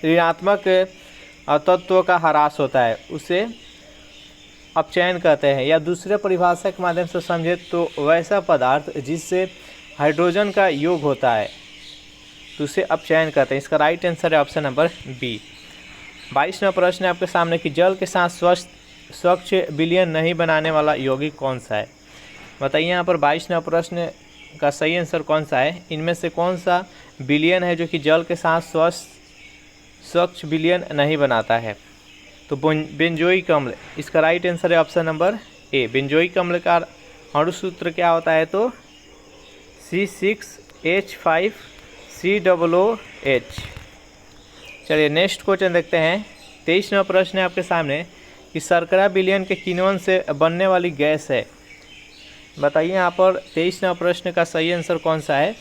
ऋणात्मक तत्व का ह्रास होता है, उसे अपचयन कहते हैं। या दूसरे परिभाषा के माध्यम से समझे तो वैसा पदार्थ जिससे हाइड्रोजन का योग होता है तो उसे अपचयन कहते हैं। इसका राइट आंसर है ऑप्शन नंबर बी। 22वां प्रश्न है आपके सामने कि जल के साथ स्वच्छ विलयन नहीं बनाने वाला यौगिक कौन सा है। बताइए यहाँ पर 22वां प्रश्न का सही आंसर कौन सा है। इनमें से कौन सा विलयन है जो कि जल के साथ स्वच्छ विलयन नहीं बनाता है। तो बेंजोइक अम्ल। इसका राइट आंसर है ऑप्शन नंबर ए। बेंजोइक अम्ल का अणु सूत्र क्या होता है? तो C6H5COOH। चलिए नेक्स्ट क्वेश्चन देखते हैं। 23वां प्रश्न है आपके सामने कि शर्करा विलयन के किण्वन से बनने वाली गैस है। बताइए यहाँ पर 23वां प्रश्न का सही आंसर कौन सा है।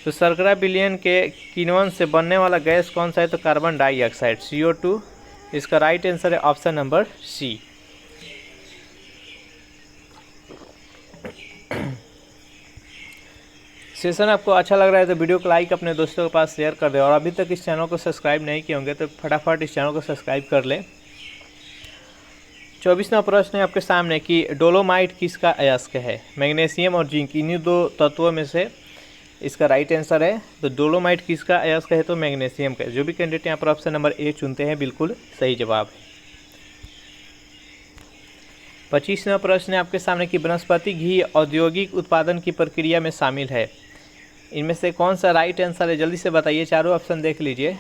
तो शर्करा विलयन के किण्वन से बनने वाला गैस कौन सा है? तो कार्बन डाइऑक्साइड CO2। इसका राइट आंसर है ऑप्शन नंबर सी। सेशन आपको अच्छा लग रहा है तो वीडियो को लाइक अपने दोस्तों के पास शेयर कर दे और अभी तक इस चैनल को सब्सक्राइब नहीं किए होंगे तो फटाफट इस चैनल को सब्सक्राइब कर ले। 24वां प्रश्न है आपके सामने कि डोलोमाइट किसका अयस्क है? मैग्नीशियम और जिंक, इन्हीं दो तत्वों में से इसका राइट आंसर है। तो डोलोमाइट किसका अयस्क है? तो मैग्नीशियम का। जो भी कैंडिडेट यहाँ पर ऑप्शन नंबर ए चुनते हैं बिल्कुल सही जवाब है। 25वां प्रश्न है आपके सामने कि वनस्पति घी औद्योगिक उत्पादन की प्रक्रिया में शामिल है। इनमें से कौन सा राइट आंसर है? जल्दी से बताइए, चारों ऑप्शन देख लीजिए।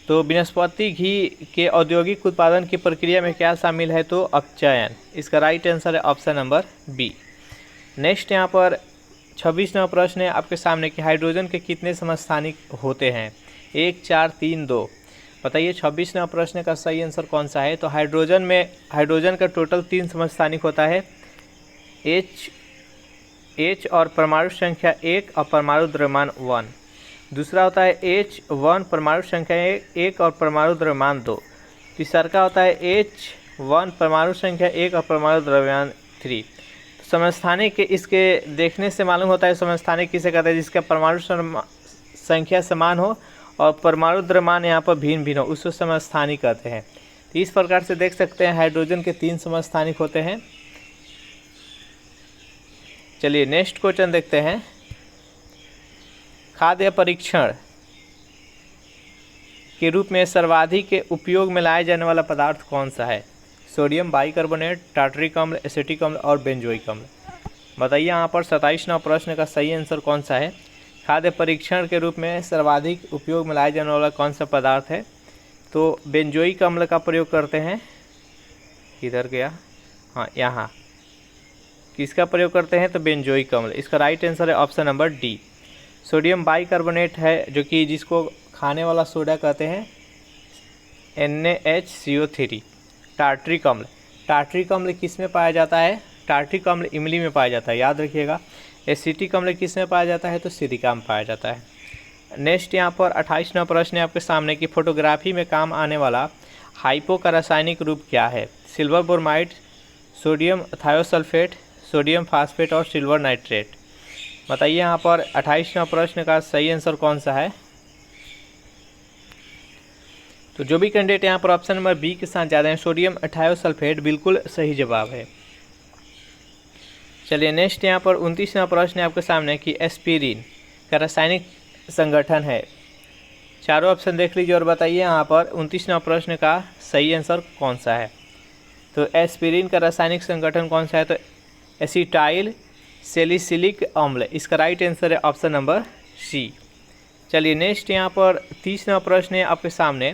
तो वनस्पति घी के औद्योगिक उत्पादन की प्रक्रिया में क्या शामिल है? तो अपचयन। इसका राइट आंसर है ऑप्शन नंबर बी। नेक्स्ट यहाँ पर 26वां प्रश्न है आपके सामने कि हाइड्रोजन के कितने समस्थानिक होते हैं? 1, 4, 3, 2। बताइए 26वां प्रश्न का सही आंसर कौन सा है। तो हाइड्रोजन का टोटल 3 समस्थानिक होता है। H और परमाणु संख्या 1 और परमाणु द्रव्यमान 1। दूसरा होता है H1 परमाणु संख्या 1 और परमाणु द्रव्यमान 2। तीसरा का होता है H1 परमाणु संख्या 1 और परमाणु द्रव्यमान 3। समस्थानिक इसके देखने से मालूम होता है समस्थानिक किसे कहते हैं? जिसका परमाणु संख्या समान हो और परमाणु द्रव्यमान यहाँ पर भिन्न भिन्न हो, उसको समस्थानिक कहते हैं। तो इस प्रकार से देख सकते हैं हाइड्रोजन के 3 समस्थानिक होते हैं। चलिए नेक्स्ट क्वेश्चन देखते हैं। खाद्य परीक्षण के रूप में सर्वाधिक उपयोग में लाया जाने वाला पदार्थ कौन सा है? सोडियम बाइकार्बोनेट, टार्टरिक अम्ल, एसिटिक अम्ल और बेंजोइक अम्ल। बताइए यहाँ पर 27वां प्रश्न का सही आंसर कौन सा है। खाद्य परीक्षण के रूप में सर्वाधिक उपयोग में लाया जाने वाला कौन सा पदार्थ है? तो बेंजोइक अम्ल का प्रयोग करते हैं। किधर गया? हाँ, यहाँ किसका प्रयोग करते हैं? तो बेंजोइक अम्ल। इसका राइट आंसर है option number D. Sodium bicarbonate है जो कि जिसको खाने वाला सोडा कहते हैं NaHCO3। टार्टरिक अम्ल किस में पाया जाता है? टार्टरिक अम्ल इमली में पाया जाता है, याद रखिएगा। एसिटिक अम्ल किस में पाया जाता है? तो सिलिका में पाया जाता है। नेक्स्ट यहाँ पर 28वां प्रश्न है आपके सामने कि फोटोग्राफी में काम आने वाला हाइपो का रासायनिक रूप क्या है? Silver bromide, sodium thiosulphate, sodium phosphate और सिल्वर नाइट्रेट। बताइए यहाँ पर 28वां प्रश्न का सही आंसर कौन सा है। तो जो भी कैंडिडेट यहाँ पर ऑप्शन नंबर बी के साथ ज़्यादा हैं, सोडियम थायोसल्फेट बिल्कुल सही जवाब है। चलिए नेक्स्ट यहाँ पर 29वां प्रश्न है आपके सामने कि एस्पिरिन का रासायनिक संगठन है। चारों ऑप्शन देख लीजिए और बताइए यहाँ पर 29वां प्रश्न का सही आंसर कौन सा है। तो एस्पिरिन का रासायनिक संगठन कौन सा है? तो एसिटाइल सैलिसिलिक अम्ल। इसका राइट आंसर है ऑप्शन नंबर सी। चलिए नेक्स्ट यहाँ पर 30वां प्रश्न है आपके सामने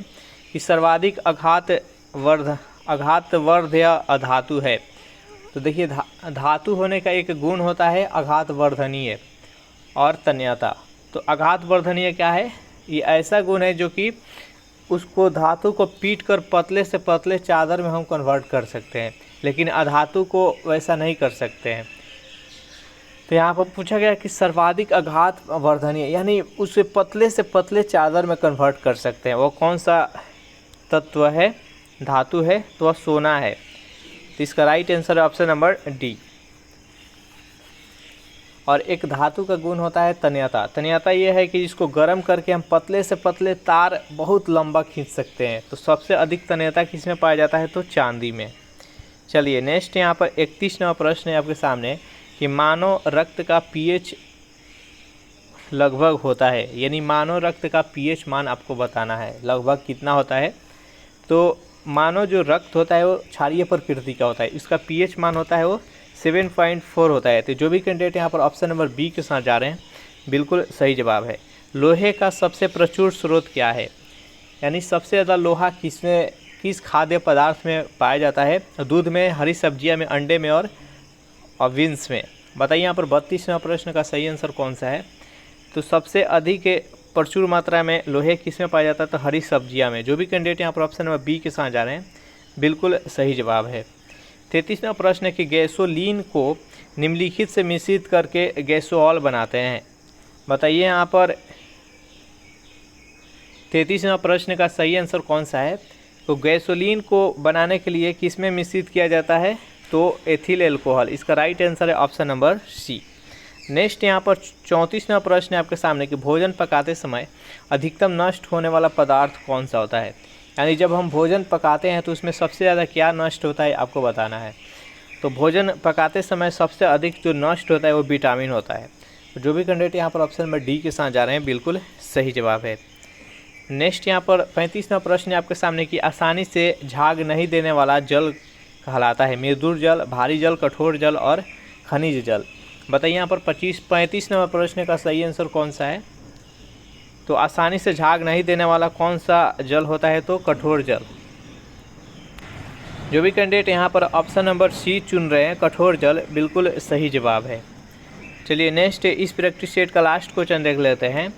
कि सर्वाधिक आघातवर्धक अधातु है। तो देखिए धातु होने का एक गुण होता है आघातवर्धनीय और तन्यता। तो आघातवर्धनीय क्या है? ये ऐसा गुण है जो कि उसको धातु को पीट कर पतले से पतले चादर में हम कन्वर्ट कर सकते हैं, लेकिन अधातु को वैसा नहीं कर सकते हैं। तो यहाँ पर पूछा गया कि सर्वाधिक आघात वर्धनीय यानी उसे पतले से पतले चादर में कन्वर्ट कर सकते हैं, वो कौन सा तत्व है, धातु है, तो वह सोना है। तो इसका राइट आंसर है ऑप्शन नंबर डी। और एक धातु का गुण होता है तन्यता। तन्यता ये है कि इसको गर्म करके हम पतले से पतले तार बहुत लंबा खींच सकते हैं। तो सबसे अधिक तन्यता किस में पाया जाता है, तो चांदी में। चलिए नेक्स्ट यहाँ पर 31वां प्रश्न है आपके सामने कि मानव रक्त का पीएच लगभग होता है, यानी मानव रक्त का पीएच मान आपको बताना है लगभग कितना होता है। तो मानव जो रक्त होता है वो क्षारीय प्रकृति का होता है, इसका पीएच मान होता है वो 7.4 होता है। तो जो भी कैंडिडेट यहाँ पर ऑप्शन नंबर बी के साथ जा रहे हैं बिल्कुल सही जवाब है। लोहे का सबसे प्रचुर स्रोत क्या है, यानी सबसे ज़्यादा लोहा किस खाद्य पदार्थ में पाया जाता है, दूध में, हरी सब्जियाँ में, अंडे में और विंस में। बताइए यहाँ पर 32वां प्रश्न का सही आंसर कौन सा है। तो सबसे अधिक प्रचुर मात्रा में लोहे किस में पाया जाता है, तो हरी सब्जियां में। जो भी कैंडिडेट यहाँ पर ऑप्शन नंबर बी के साथ जा रहे हैं बिल्कुल सही जवाब है। 33वां प्रश्न है कि गैसोलीन को निम्नलिखित से मिश्रित करके गैसोऑल बनाते हैं। बताइए यहाँ पर 33वां प्रश्न का सही आंसर कौन सा है। तो गैसोलीन को बनाने के लिए किस में मिश्रित किया जाता है, तो एथिल एल्कोहल। इसका राइट आंसर है ऑप्शन नंबर सी। नेक्स्ट यहाँ पर 34वां प्रश्न है आपके सामने कि भोजन पकाते समय अधिकतम नष्ट होने वाला पदार्थ कौन सा होता है, यानी जब हम भोजन पकाते हैं तो उसमें सबसे ज़्यादा क्या नष्ट होता है आपको बताना है। तो भोजन पकाते समय सबसे अधिक जो नष्ट होता है वो विटामिन होता है। तो जो भी कैंडिडेट यहाँ पर ऑप्शन नंबर डी के साथ जा रहे हैं बिल्कुल सही जवाब है। नेक्स्ट यहाँ पर 35वां प्रश्न है आपके सामने कि आसानी से झाग नहीं देने वाला जल कहलाता है मृदुल जल, भारी जल, कठोर जल और खनिज जल। बताइए यहाँ पर 35वां प्रश्न का सही आंसर कौन सा है। तो आसानी से झाग नहीं देने वाला कौन सा जल होता है, तो कठोर जल। जो भी कैंडिडेट यहाँ पर ऑप्शन नंबर सी चुन रहे हैं कठोर जल बिल्कुल सही जवाब है। चलिए नेक्स्ट इस प्रैक्टिस सेट का लास्ट क्वेश्चन देख लेते हैं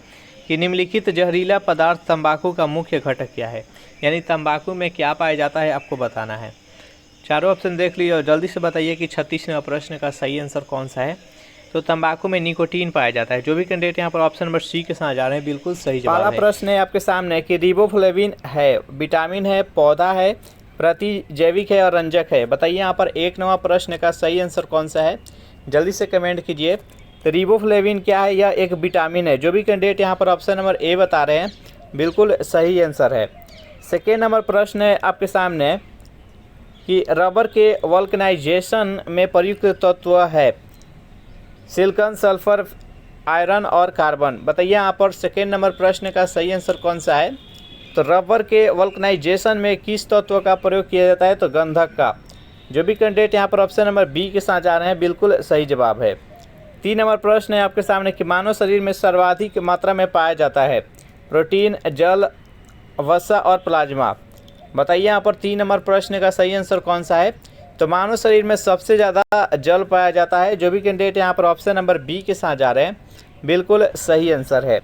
कि निम्नलिखित जहरीला पदार्थ तंबाकू का मुख्य घटक क्या है, यानी तंबाकू में क्या पाया जाता है आपको बताना है। चारों ऑप्शन देख लीजिए और जल्दी से बताइए कि 36वां प्रश्न का सही आंसर कौन सा है। तो तंबाकू में निकोटीन पाया जाता है। जो भी कैंडिडेट यहाँ पर ऑप्शन नंबर सी के साथ जा रहे हैं बिल्कुल सही जवाब है। पहला प्रश्न है आपके सामने कि रिबोफ्लेविन है, विटामिन है, पौधा है, प्रतिजैविक है और रंजक है। बताइए यहाँ पर 1वां प्रश्न का सही आंसर कौन सा है, जल्दी से कमेंट कीजिए। तो रिबोफ्लेविन क्या है, यह एक विटामिन है। जो भी कैंडिडेट यहाँ पर ऑप्शन नंबर ए बता रहे हैं बिल्कुल सही आंसर है। सेकेंड नंबर प्रश्न है आपके सामने कि रबर के वल्कनाइजेशन में प्रयुक्त तत्व है सिलिकॉन, सल्फर, आयरन और कार्बन। बताइए यहाँ पर सेकेंड नंबर प्रश्न का सही आंसर कौन सा है। तो रबर के वल्कनाइजेशन में किस तत्व का प्रयोग किया जाता है, तो गंधक का। जो भी कैंडिडेट यहाँ पर ऑप्शन नंबर बी के साथ जा रहे हैं बिल्कुल सही जवाब है। 3 नंबर प्रश्न है आपके सामने कि मानव शरीर में सर्वाधिक मात्रा में पाया जाता है प्रोटीन, जल, वसा और प्लाज्मा। बताइए यहाँ पर 3 नंबर प्रश्न का सही आंसर कौन सा है। तो मानव शरीर में सबसे ज़्यादा जल पाया जाता है। जो भी कैंडिडेट यहाँ पर ऑप्शन नंबर बी के साथ जा रहे हैं बिल्कुल सही आंसर है।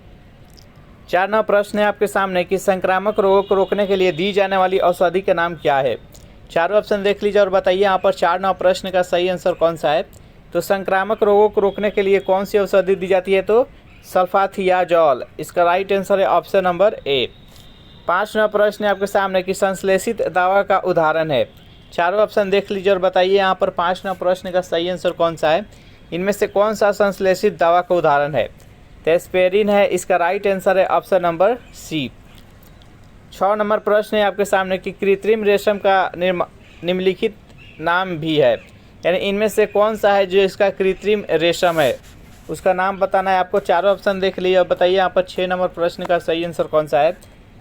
4 नंबर प्रश्न है आपके सामने कि संक्रामक रोगों को रोकने के लिए दी जाने वाली औषधि का नाम क्या है। चारों ऑप्शन देख लीजिए और बताइए यहाँ पर 4 नंबर प्रश्न का सही आंसर कौन सा है। तो संक्रामक रोगों को रोकने के लिए कौन सी औषधि दी जाती है, तो सल्फाथियाजोल। इसका राइट आंसर है ऑप्शन नंबर ए। 5 नंबर प्रश्न है आपके सामने कि संश्लेषित दवा का उदाहरण है। चारों ऑप्शन देख लीजिए और बताइए यहाँ पर 5 नंबर प्रश्न का सही आंसर कौन सा है। इनमें से कौन सा संश्लेषित दवा का उदाहरण है, तो एस्पिरिन है। इसका राइट आंसर है ऑप्शन नंबर सी। 6 नंबर प्रश्न है आपके सामने कि कृत्रिम रेशम का निम्नलिखित नाम भी है, यानी इनमें से कौन सा है जो इसका कृत्रिम रेशम है, उसका नाम बताना है आपको। चारों ऑप्शन देख लीजिए और बताइए यहाँ पर 6 नंबर प्रश्न का सही आंसर कौन सा है।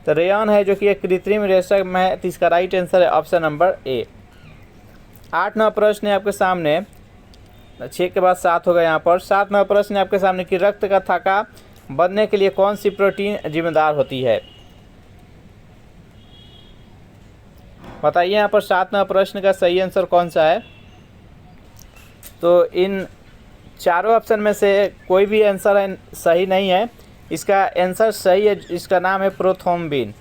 तो रेयन है जो कि एक कृत्रिम रेशम है, तो इसका राइट आंसर है ऑप्शन नंबर ए। 8 नंबर प्रश्न है आपके सामने, 6 के बाद 7 होगा यहाँ पर। 7 नंबर प्रश्न है आपके सामने कि रक्त का थक्का बढ़ने के लिए कौन सी प्रोटीन जिम्मेदार होती है। बताइए यहाँ पर 7 नंबर प्रश्न का सही आंसर कौन सा है। तो इन चारों ऑप्शन में से कोई भी आंसर सही नहीं है। इसका आंसर सही है, इसका नाम है प्रोथ्रोम्बिन।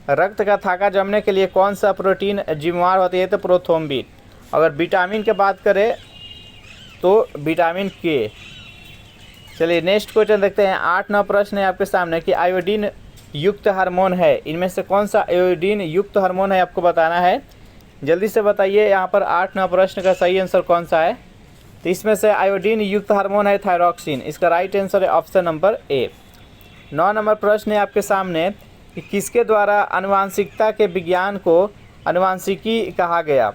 रक्त का थाका जमने के लिए कौन सा प्रोटीन जिम्मेवार होती है? तो प्रोथ्रोम्बिन। अगर विटामिन की बात करें तो विटामिन के। चलिए नेक्स्ट क्वेश्चन देखते हैं। 8-9 प्रश्न है आपके सामने कि आयोडीन युक्त हार्मोन है, इनमें से कौन सा आयोडीन युक्त हार्मोन है आपको बताना है। जल्दी से बताइए यहाँ पर 8-9 प्रश्न का सही आंसर कौन सा है। तो इसमें से आयोडीन युक्त हार्मोन है थायरॉक्सिन, इसका राइट आंसर है ऑप्शन नंबर ए। 9 नंबर प्रश्न है आपके सामने कि किसके द्वारा आनुवांशिकता के विज्ञान को आनुवांशिकी कहा गया।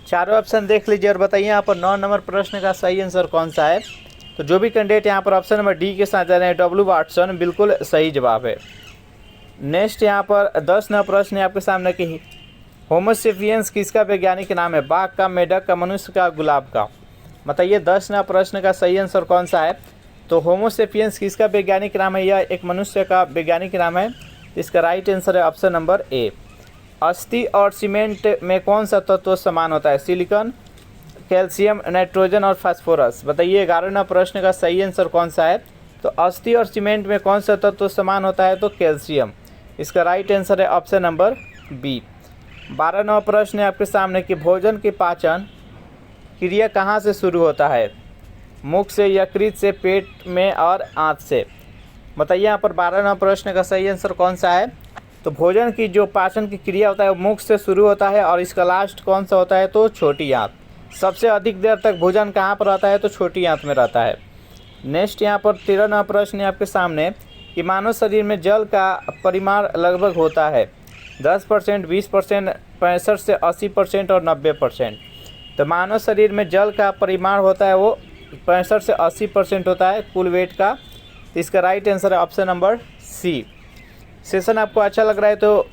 चारों ऑप्शन देख लीजिए और बताइए यहाँ पर 9 नंबर प्रश्न का सही आंसर कौन सा है। तो जो भी कैंडिडेट यहाँ पर ऑप्शन नंबर डी के साथ जा रहे हैं डब्ल्यू वाटसन, बिल्कुल सही जवाब है। नेक्स्ट यहाँ पर 10 नंबर प्रश्न है आपके सामने कि होमोसेपियंस किसका वैज्ञानिक नाम है? बाघ का, मेढक का, मनुष्य का, गुलाब का। बताइए 10 नंबर प्रश्न का सही आंसर कौन सा है। तो होमोसेपियंस किसका वैज्ञानिक नाम है? यह एक मनुष्य का वैज्ञानिक नाम है। इसका राइट आंसर है ऑप्शन नंबर ए। अस्थि और सीमेंट में कौन सा तत्व समान होता है? सिलिकॉन, कैल्शियम, नाइट्रोजन और फास्फोरस। बताइए 11 नंबर प्रश्न का सही आंसर कौन सा है। तो अस्थि और सीमेंट में कौन सा तत्व समान होता है? तो कैल्शियम। इसका राइट आंसर है ऑप्शन नंबर बी। 12 नंबर प्रश्न है आपके सामने कि भोजन की पाचन क्रिया कहाँ से शुरू होता है? मुख से, यकृत से, पेट में और आंत से। बताइए यहाँ पर 12 नंबर प्रश्न का सही आंसर कौन सा है। तो भोजन की जो पाचन की क्रिया होता है वो मुख से शुरू होता है और इसका लास्ट कौन सा होता है? तो छोटी आंत। सबसे अधिक देर तक भोजन कहाँ पर रहता है? तो छोटी आंत में रहता है। नेक्स्ट यहाँ पर 13 नंबर प्रश्न है आपके सामने कि मानव शरीर में जल का परिमाण लगभग होता है 10%, 20%, 65 से 80% और 90%। तो मानव शरीर में जल का परिमाण होता है वो 65 से 80% होता है कुल वेट का। तो इसका राइट आंसर है ऑप्शन नंबर सी। सेशन आपको अच्छा लग रहा है तो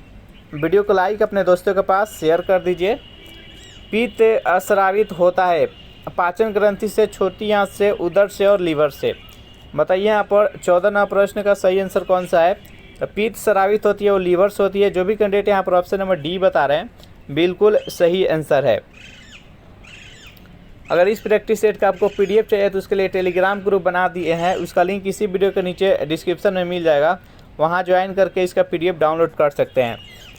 वीडियो को लाइक अपने दोस्तों के पास शेयर कर दीजिए। पित्त अस्रावित होता है पाचन ग्रंथि से, छोटी आंत से, उदर से और लीवर से। बताइए यहाँ पर 14 नंबर प्रश्न का सही आंसर कौन सा है। तो पित्त स्रावित होती है वो लीवर से होती है। जो भी कैंडिडेट यहाँ पर ऑप्शन नंबर डी बता रहे हैं बिल्कुल सही आंसर है। अगर इस प्रैक्टिस सेट का आपको पीडीएफ चाहिए तो उसके लिए टेलीग्राम ग्रुप बना दिए हैं, उसका लिंक इसी वीडियो के नीचे डिस्क्रिप्शन में मिल जाएगा, वहां ज्वाइन करके इसका पीडीएफ डाउनलोड कर सकते हैं।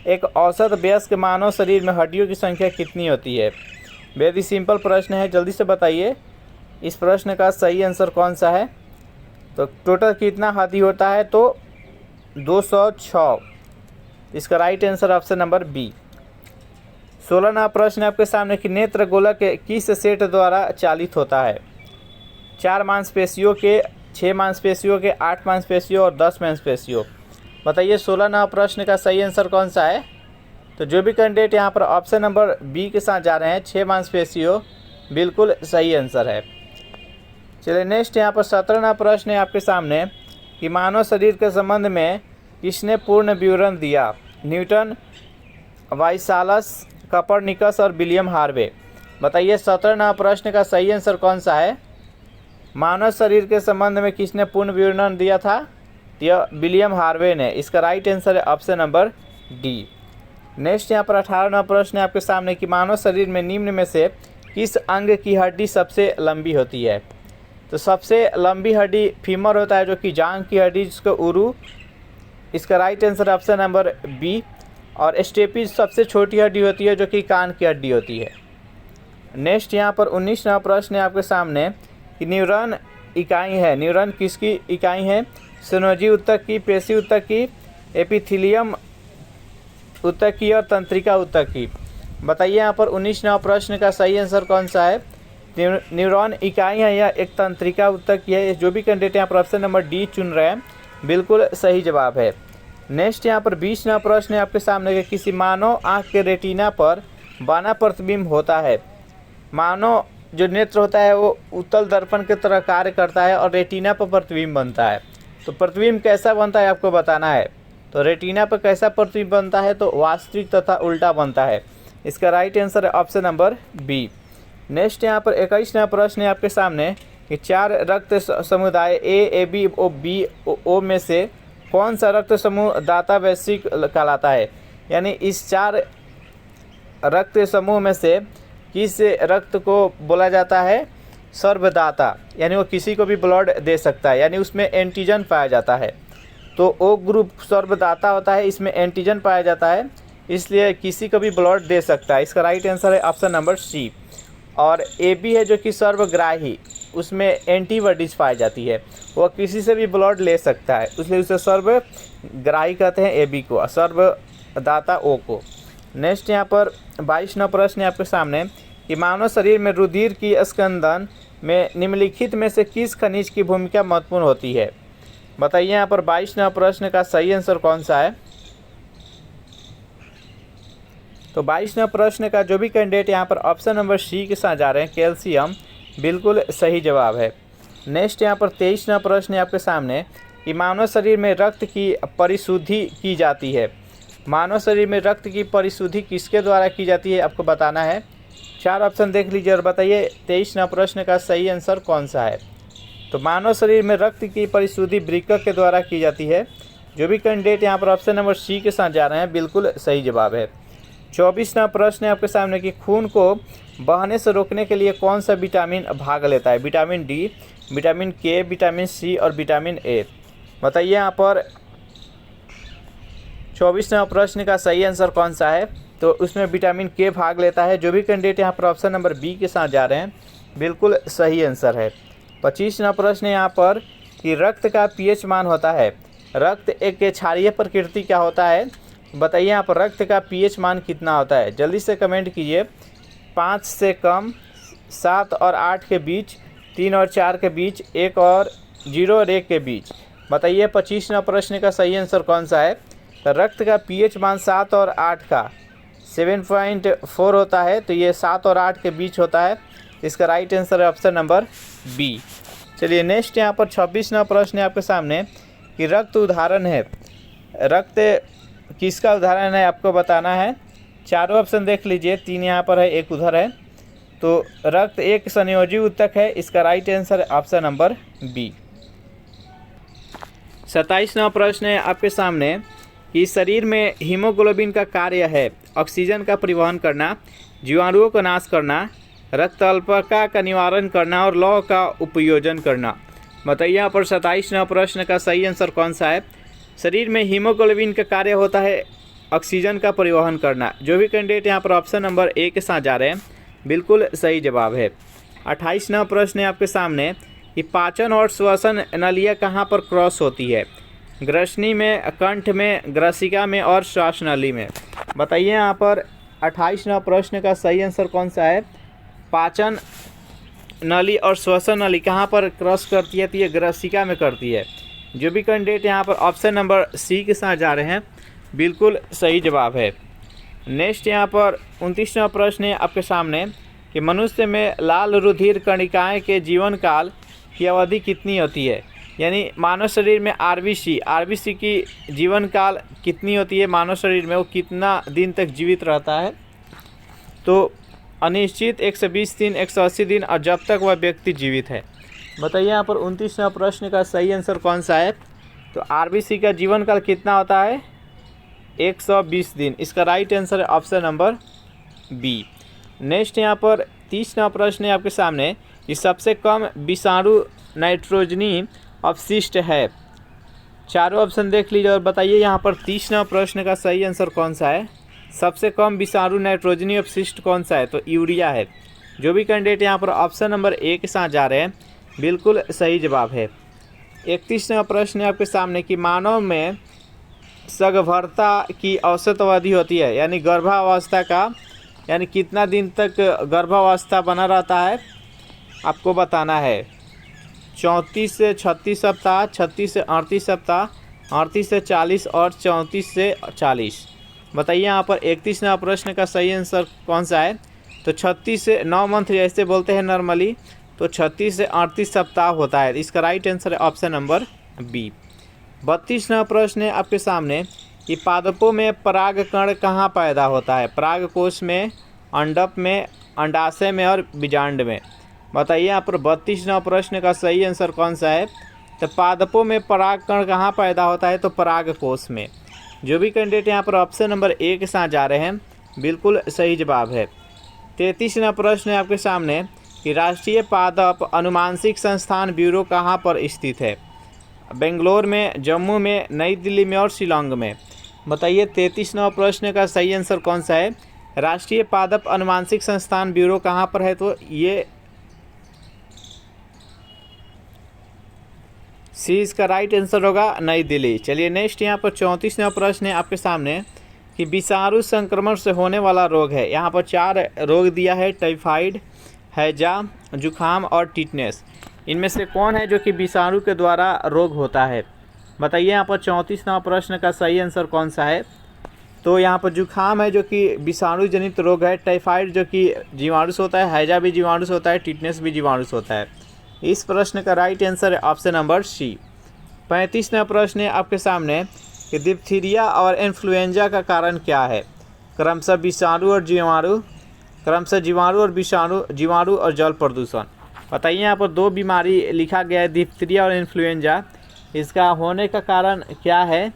एक औसत वयस्क मानव शरीर में हड्डियों की संख्या कितनी होती है? वेरी सिंपल प्रश्न है, जल्दी से बताइए इस प्रश्न का सही आंसर कौन सा है। तो टोटल कितना हड्डी होता है? तो 206। इसका right answer option number B. 16 number प्रश्न आपके सामने कि नेत्र गोलक किस सेट द्वारा चालित होता है? 4 मांसपेशियों के, 6 मांसपेशियों के, 8 मांसपेशियों और 10 मांसपेशियों। बताइए 16 नंबर प्रश्न का सही आंसर कौन सा है। तो जो भी कैंडिडेट यहाँ पर ऑप्शन नंबर बी के साथ जा रहे हैं 6 मांसपेशियों, बिल्कुल सही आंसर है। चलिए नेक्स्ट यहाँ पर 17 नंबर प्रश्न है आपके सामने कि मानव शरीर के संबंध में किसने पूर्ण विवरण दिया? न्यूटन, वाइसालस, कॉपरनिकस और विलियम हार्वे। बताइए 17 नंबर प्रश्न का सही आंसर कौन सा है। मानव शरीर के संबंध में किसने पूर्ण विवरण दिया था? यह विलियम हार्वे ने। इसका राइट आंसर है ऑप्शन नंबर डी। नेक्स्ट यहाँ पर 18 नंबर प्रश्न है आपके सामने कि मानव शरीर में निम्न में से किस अंग की हड्डी सबसे लंबी होती है? तो सबसे लंबी हड्डी फीमर होता है जो कि जांघ की हड्डी, जिसको उरू। इसका right answer option number B. और स्टेपीज सबसे छोटी हड्डी होती है जो कि कान की हड्डी होती है। नेक्स्ट यहाँ पर 19 नंबर प्रश्न है आपके सामने कि न्यूरॉन इकाई है, न्यूरॉन किसकी इकाई है? सिनोजी ऊतक की, पेशी ऊतक की, एपिथेलियम ऊतक की और तंत्रिका ऊतक की। बताइए यहाँ पर 19 नंबर प्रश्न का सही आंसर कौन सा है। न्यूरॉन इकाई है या एक तंत्रिका ऊतक की है। जो भी कैंडिडेट यहाँ पर ऑप्शन नंबर डी चुन रहे हैं बिल्कुल सही जवाब है। नेक्स्ट यहाँ पर 20 नंबर प्रश्न है आपके सामने कि किसी मानव आँख के रेटिना पर बाना प्रतिबिंब होता है। मानव जो नेत्र होता है वो उत्तल दर्पण की तरह कार्य करता है और रेटिना पर प्रतिबिंब बनता है। तो प्रतिबिंब कैसा बनता है आपको बताना है। तो रेटिना पर कैसा प्रतिबिंब बनता है? तो वास्तविक तथा उल्टा बनता है। इसका राइट आंसर है ऑप्शन नंबर बी। नेक्स्ट यहाँ पर 21 नंबर प्रश्न है आपके सामने कि 4 रक्त समुदाय A B O B O में से कौन सा रक्त समूह दाता वैश्विक कहलाता है? यानी इस 4 रक्त समूह में से किस रक्त को बोला जाता है? सर्वदाता, यानी वो किसी को भी ब्लड दे सकता है, यानी उसमें एंटीजन पाया जाता है। तो ओ ग्रुप सर्वदाता होता है, इसमें एंटीजन पाया जाता है, इसलिए किसी को भी ब्लड दे सकता है। इसका राइट आंसर है ऑप्शन नंबर सी। और ए बी है जो कि सर्वग्राही, उसमें एंटीबॉडीज पाई जाती है, वह किसी से भी ब्लड ले सकता है, इसलिए उसे सर्वग्राही कहते हैं ए बी को, सर्वदाता ओ को। नेक्स्ट यहाँ पर 22वां प्रश्न है आपके सामने कि मानव शरीर में रुधिर की स्कंदन में निम्नलिखित में से किस खनिज की भूमिका महत्वपूर्ण होती है। बताइए यहाँ पर 22वां प्रश्न का सही आंसर कौन सा है। तो 22वां प्रश्न का जो भी कैंडिडेट यहाँ पर ऑप्शन नंबर सी के साथ जा रहे हैं, कैल्शियम, बिल्कुल सही जवाब है। नेक्स्ट यहाँ पर 23वां प्रश्न है आपके सामने कि मानव शरीर में रक्त की परिशुद्धि की जाती है। मानव शरीर में रक्त की परिशुद्धि किसके द्वारा की जाती है, आपको बताना है। 4 ऑप्शन देख लीजिए और बताइए 23वां प्रश्न का सही आंसर कौन सा है। तो मानव शरीर में रक्त की परिशुद्धि वृक्क के द्वारा की जाती है। जो भी कैंडिडेट यहाँ पर ऑप्शन नंबर सी के साथ जा रहे हैं, बिल्कुल सही जवाब है। 24वां प्रश्न है आपके सामने कि खून को बहने से रोकने के लिए कौन सा विटामिन भाग लेता है। विटामिन डी, विटामिन के, विटामिन सी और विटामिन ए। बताइए यहाँ पर 24वां प्रश्न का सही आंसर कौन सा है। तो उसमें विटामिन के भाग लेता है। जो भी कैंडिडेट यहाँ पर ऑप्शन नंबर बी के साथ जा रहे हैं, बिल्कुल सही आंसर है। 25वां प्रश्न है यहाँ पर कि रक्त का पीएच मान होता है। रक्त एक क्षारीय प्रकृति का होता है, बताइए यहाँ पर रक्त का पीएच मान कितना होता है। जल्दी से कमेंट कीजिए। 5 से कम, 7 और 8 के बीच, 3 और 4 के बीच, 1 और 0 और 1 के बीच। बताइए 25वां प्रश्न का सही आंसर कौन सा है। तो रक्त का पीएच मान 7 और 8 का 7.4 होता है, तो ये 7 और 8 के बीच होता है। इसका राइट आंसर है ऑप्शन नंबर बी। चलिए नेक्स्ट यहाँ पर 26वां प्रश्न है आपके सामने कि रक्त उदाहरण है। रक्त किसका उदाहरण है आपको बताना है। 4 ऑप्शन देख लीजिए, 3 यहाँ पर है, 1 उधर है। तो रक्त एक संयोजी ऊतक है। इसका राइट आंसर है ऑप्शन नंबर बी। 27वां प्रश्न है आपके सामने कि शरीर में हीमोग्लोबिन का कार्य है ऑक्सीजन का परिवहन करना, जीवाणुओं का नाश करना, रक्त अल्पता का निवारण करना और लौह का उपयोजन करना। बताइए यहाँ पर 27वां प्रश्न का सही आंसर कौन सा है। शरीर में हीमोग्लोबिन का कार्य होता है ऑक्सीजन का परिवहन करना। जो भी कैंडिडेट यहाँ पर ऑप्शन नंबर ए के साथ जा रहे हैं, बिल्कुल सही जवाब है। 28वां प्रश्न है आपके सामने कि पाचन और श्वसन नलियाँ कहाँ पर क्रॉस होती है। ग्रसनी में, कंठ में, ग्रसिका में और श्वास नली में। बताइए यहाँ पर 28वां प्रश्न का सही आंसर कौन सा है। पाचन नली और श्वसन नली कहाँ पर क्रॉस करती है, तो ये ग्रसिका में करती है। जो भी कैंडिडेट यहाँ पर ऑप्शन नंबर सी के साथ जा रहे हैं, बिल्कुल सही जवाब है। नेक्स्ट यहाँ पर 29वां प्रश्न है आपके सामने कि मनुष्य में लाल रुधिर कणिकाएँ के जीवन काल की अवधि कितनी होती है। यानी मानव शरीर में आरबीसी की जीवन काल कितनी होती है, मानव शरीर में वो कितना दिन तक जीवित रहता है। तो अनिश्चित, 120 दिन, 180 दिन और जब तक वह व्यक्ति जीवित है। बताइए यहाँ पर 29वां प्रश्न का सही आंसर कौन सा है। तो आरबीसी का जीवन काल कितना होता है, 120 दिन। इसका राइट आंसर है ऑप्शन नंबर बी। नेक्स्ट यहाँ पर 30वां प्रश्न है आपके सामने कि सबसे कम विषाणु नाइट्रोजनी अपशिष्ट है। 4 ऑप्शन देख लीजिए और बताइए यहाँ पर 30वां प्रश्न का सही आंसर कौन सा है। सबसे कम विषाणु नाइट्रोजनी अपशिष्ट कौन सा है, तो यूरिया है। जो भी कैंडिडेट यहाँ पर ऑप्शन नंबर ए के साथ जा रहे हैं, बिल्कुल सही जवाब है। 31वां प्रश्न है आपके सामने कि मानव में सगर्भता की औसत अवधि होती है, यानी गर्भावस्था का, यानी कितना दिन तक गर्भावस्था बना रहता है, आपको बताना है। 34 से 36 सप्ताह, 36 से 38 सप्ताह, 38 से 40 और 34 से 40। बताइए यहाँ पर 31वां प्रश्न का सही आंसर कौन सा है। तो 36 से 9 मंथ जैसे बोलते हैं नॉर्मली, तो 36 से 38 सप्ताह होता है। इसका राइट आंसर है ऑप्शन नंबर बी। 32वां प्रश्न है आपके सामने कि पादपों में परागकण कहाँ पैदा होता है। परागकोश में, अंडप में, अंडाशय में और बीजांड में। बताइए यहाँ पर 32वां प्रश्न का सही आंसर कौन सा है। तो पादपों में परागकण कहाँ पैदा होता है, तो परागकोश में। जो भी कैंडिडेट यहाँ पर ऑप्शन नंबर ए के साथ जा रहे हैं, बिल्कुल सही जवाब है। 33वां प्रश्न है आपके सामने कि राष्ट्रीय पादप अनुवांशिक संस्थान ब्यूरो कहाँ पर स्थित है। बेंगलोर में, जम्मू में, नई दिल्ली में और शिलांग में। बताइए 33वां प्रश्न का सही आंसर कौन सा है। राष्ट्रीय पादप अनुवांशिक संस्थान ब्यूरो कहाँ पर है, तो ये सी इसका राइट आंसर होगा नई दिल्ली। चलिए नेक्स्ट यहाँ पर 34वां प्रश्न है आपके सामने कि विषाणु संक्रमण से होने वाला रोग है। यहाँ पर 4 रोग दिया है, टाइफाइड, हैजा, जुखाम और टिटनेस। इनमें से कौन है जो कि विषाणु के द्वारा रोग होता है। बताइए यहाँ पर 34वां प्रश्न का सही आंसर कौन सा है। तो यहाँ पर जुखाम है जो कि विषाणु जनित रोग है, टाइफाइड जो कि जीवाणु से होता है, हैजा भी जीवाणु से होता है, टिटनेस भी जीवाणु से होता है। इस प्रश्न का राइट आंसर है ऑप्शन नंबर सी। 35वां प्रश्न है आपके सामने कि डिप्थीरिया और इन्फ्लुएंजा का कारण क्या है। क्रमशः विषाणु और जीवाणु, क्रमशः जीवाणु और विषाणु, जीवाणु और जल प्रदूषण। बताइए यहाँ पर 2 बीमारी लिखा गया है, डिप्थीरिया और इन्फ्लुएंजा। इसका होने का कारण क्या है।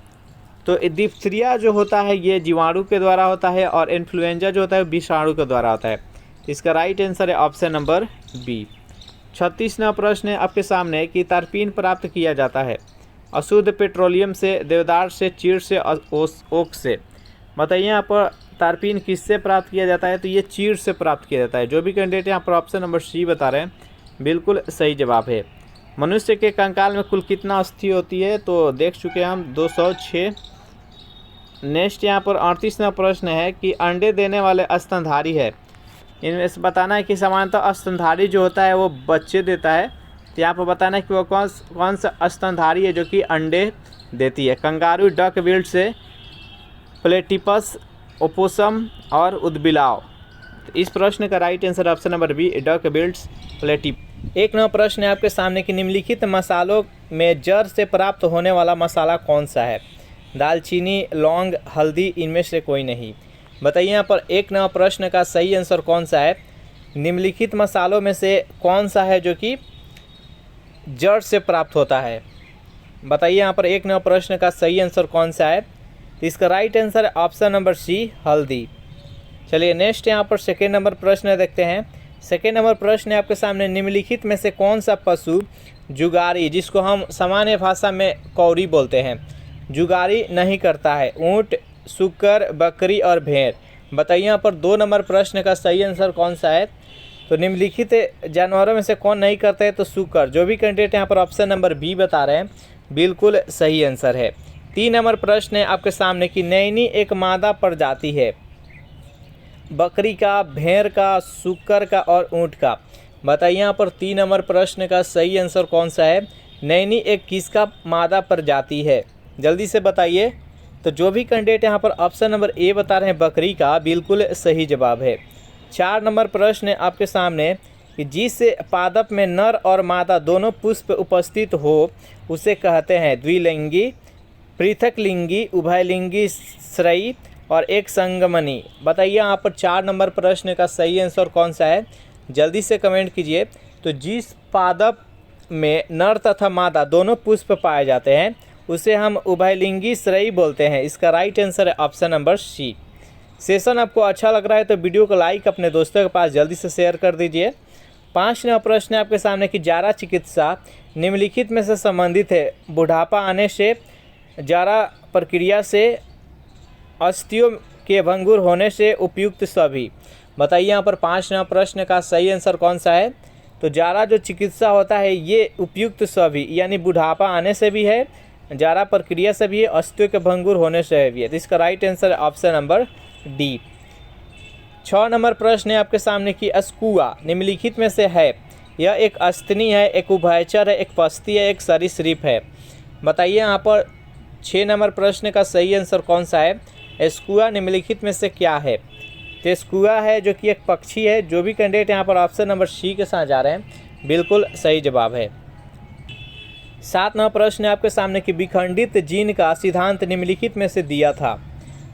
तो डिप्थीरिया जो होता है ये जीवाणु के द्वारा होता है और इन्फ्लुएंजा जो होता है विषाणु के द्वारा होता है। इसका राइट आंसर है ऑप्शन नंबर बी। 36वां प्रश्न है आपके सामने कि तारपीन प्राप्त किया जाता है अशुद्ध पेट्रोलियम से, देवदार से, चीड़ से, ओक से। बताइए यहाँ पर तारपीन किससे प्राप्त किया जाता है। तो ये चीड़ से प्राप्त किया जाता है। जो भी कैंडिडेट यहाँ पर ऑप्शन नंबर सी बता रहे हैं बिल्कुल सही जवाब है। मनुष्य के कंकाल में कुल कितना अस्थि होती है, तो देख चुके हैं हम 206। नेक्स्ट यहाँ पर 38वां प्रश्न है कि अंडे देने वाले स्तनधारी है। इनमें से बताना है कि सामान्यतः स्तनधारी जो होता है वो बच्चे देता है। तो यहाँ पर बताना है कि वो कौन सा स्तनधारी है जो कि अंडे देती है। कंगारू, डक बिल्ड से, प्लेटिपस, ओपोसम और उदबिलाव। तो इस प्रश्न का right answer option number B, duck bills, platypus. 1 number प्रश्न है आपके सामने कि निम्नलिखित मसालों में जड़ से प्राप्त होने वाला मसाला कौन सा है। दालचीनी, लौंग, हल्दी, इनमें से कोई नहीं। बताइए यहाँ पर 1 नंबर प्रश्न का सही आंसर कौन सा है। निम्नलिखित मसालों में से कौन सा है जो कि जड़ से प्राप्त होता है। बताइए यहाँ पर 1 नंबर प्रश्न का सही आंसर कौन सा है। इसका राइट आंसर है ऑप्शन नंबर सी, हल्दी। चलिए नेक्स्ट यहाँ पर 2nd नंबर प्रश्न देखते हैं। 2nd नंबर प्रश्न है आपके सामने निम्नलिखित में से कौन सा पशु जुगारी, जिसको हम सामान्य भाषा में कौड़ी बोलते हैं, जुगारी नहीं करता है। ऊँट, सूकर, बकरी और भेड़। बताइए यहाँ पर 2 नंबर प्रश्न का सही आंसर कौन सा है। तो निम्नलिखित जानवरों में से कौन नहीं करते हैं, तो सूकर। जो भी कैंडिडेट यहाँ पर ऑप्शन नंबर बी बता रहे हैं बिल्कुल सही आंसर है। 3 नंबर प्रश्न है आपके सामने कि नैनी एक मादा प्रजाति है बकरी का, भेड़ का, सूकर का और ऊँट का। बताइए यहाँ पर 3 नंबर प्रश्न का सही आंसर कौन सा है। नैनी एक किसका मादा प्रजाति है, जल्दी से बताइए। तो जो भी कैंडिडेट यहाँ पर ऑप्शन नंबर ए बता रहे हैं बकरी का, बिल्कुल सही जवाब है। 4 नंबर प्रश्न है आपके सामने कि जिस पादप में नर और मादा दोनों पुष्प उपस्थित हो उसे कहते हैं द्विलिंगी, पृथक लिंगी, उभयलिंगी, श्रयी और एक संगमनी। बताइए यहाँ पर 4 नंबर प्रश्न का सही आंसर कौन सा है, जल्दी से कमेंट कीजिए। तो जिस पादप में नर तथा मादा दोनों पुष्प पाए जाते हैं उसे हम उभयलिंगी श्रेयी बोलते हैं। इसका राइट आंसर है ऑप्शन नंबर सी। सेशन आपको अच्छा लग रहा है तो वीडियो को लाइक अपने दोस्तों के पास जल्दी से शेयर कर दीजिए। 5 नंबर प्रश्न है आपके सामने कि जारा चिकित्सा निम्नलिखित में से संबंधित है। बुढ़ापा आने से, जारा प्रक्रिया से, अस्थियों के भंगुर होने से, उपयुक्त सभी। बताइए यहाँ पर 5 नंबर प्रश्न का सही आंसर कौन सा है। तो जारा जो चिकित्सा होता है ये उपयुक्त सभी यानी बुढ़ापा आने से भी है, जारा प्रक्रिया से भी है, अस्थियों के भंगुर होने से भी है। तो इसका right answer option number D. 6 number प्रश्न है आपके सामने कि अस्कुआ निम्नलिखित में से है। यह एक अस्तनी है, एक उभयचर है, एक पस्ती है, एक सरीसृप है। बताइए यहाँ पर 6 नंबर प्रश्न का सही आंसर कौन सा है। एस्कुआ निम्नलिखित में से क्या है। तो एस्कुआ है जो कि एक पक्षी है। जो भी कैंडिडेट यहाँ पर ऑप्शन नंबर सी के साथ जा रहे हैं बिल्कुल सही जवाब है। 7 नंबर प्रश्न है आपके सामने कि विखंडित जीन का सिद्धांत निम्नलिखित में से दिया था।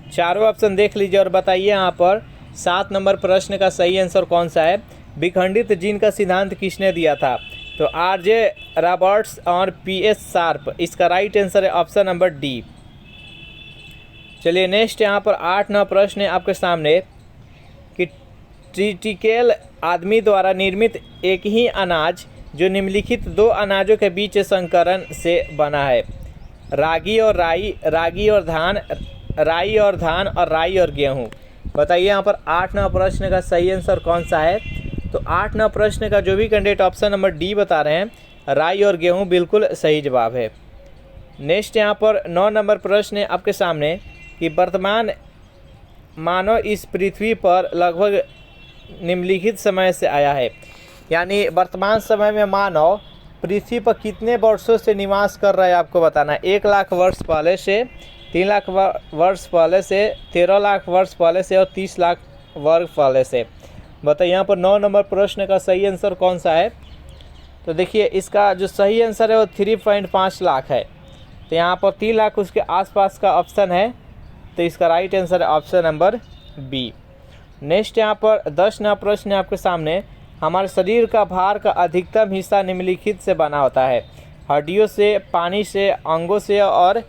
चारों ऑप्शन देख लीजिए और बताइए यहाँ पर 7 नंबर प्रश्न का सही आंसर कौन सा है। विखंडित जीन का सिद्धांत किसने दिया था। तो आरजे रॉबर्ट्स और पीएस शार्प। इसका राइट आंसर है ऑप्शन नंबर डी। चलिए नेक्स्ट यहाँ पर 8 नंबर प्रश्न है आपके सामने कि ट्रिटिकेल आदमी द्वारा निर्मित एक ही अनाज जो निम्नलिखित दो अनाजों के बीच संकरण से बना है? रागी और राई, रागी और धान, राई और धान और राई और गेहूँ। बताइए यहाँ पर 8वां प्रश्न का सही आंसर कौन सा है? तो 8वां प्रश्न का जो भी कैंडिडेट ऑप्शन नंबर डी बता रहे हैं, राई और गेहूँ, बिल्कुल सही जवाब है। नेक्स्ट यहाँ पर 9 नंबर प्रश्न है आपके सामने कि वर्तमान मानव इस पृथ्वी पर लगभग निम्नलिखित समय से आया है। यानी वर्तमान समय में मानव पृथ्वी पर कितने वर्षों से निवास कर रहा है आपको बताना है। 1 लाख वर्ष पहले से, 3 लाख वर्ष पहले से, 13 लाख वर्ष पहले से और 30 लाख वर्ष पहले से। बताइए यहाँ पर 9 नंबर प्रश्न का सही आंसर कौन सा है? तो देखिए इसका जो सही आंसर है वो 3.5 लाख है। तो यहाँ पर 3 लाख उसके आसपास का ऑप्शन है, तो इसका राइट आंसर है ऑप्शन नंबर बी। नेक्स्ट यहाँ पर 10वां प्रश्न है आपके सामने। हमारे शरीर का भार का अधिकतम हिस्सा निम्नलिखित से बना होता है? हड्डियों से, पानी से, अंगों से और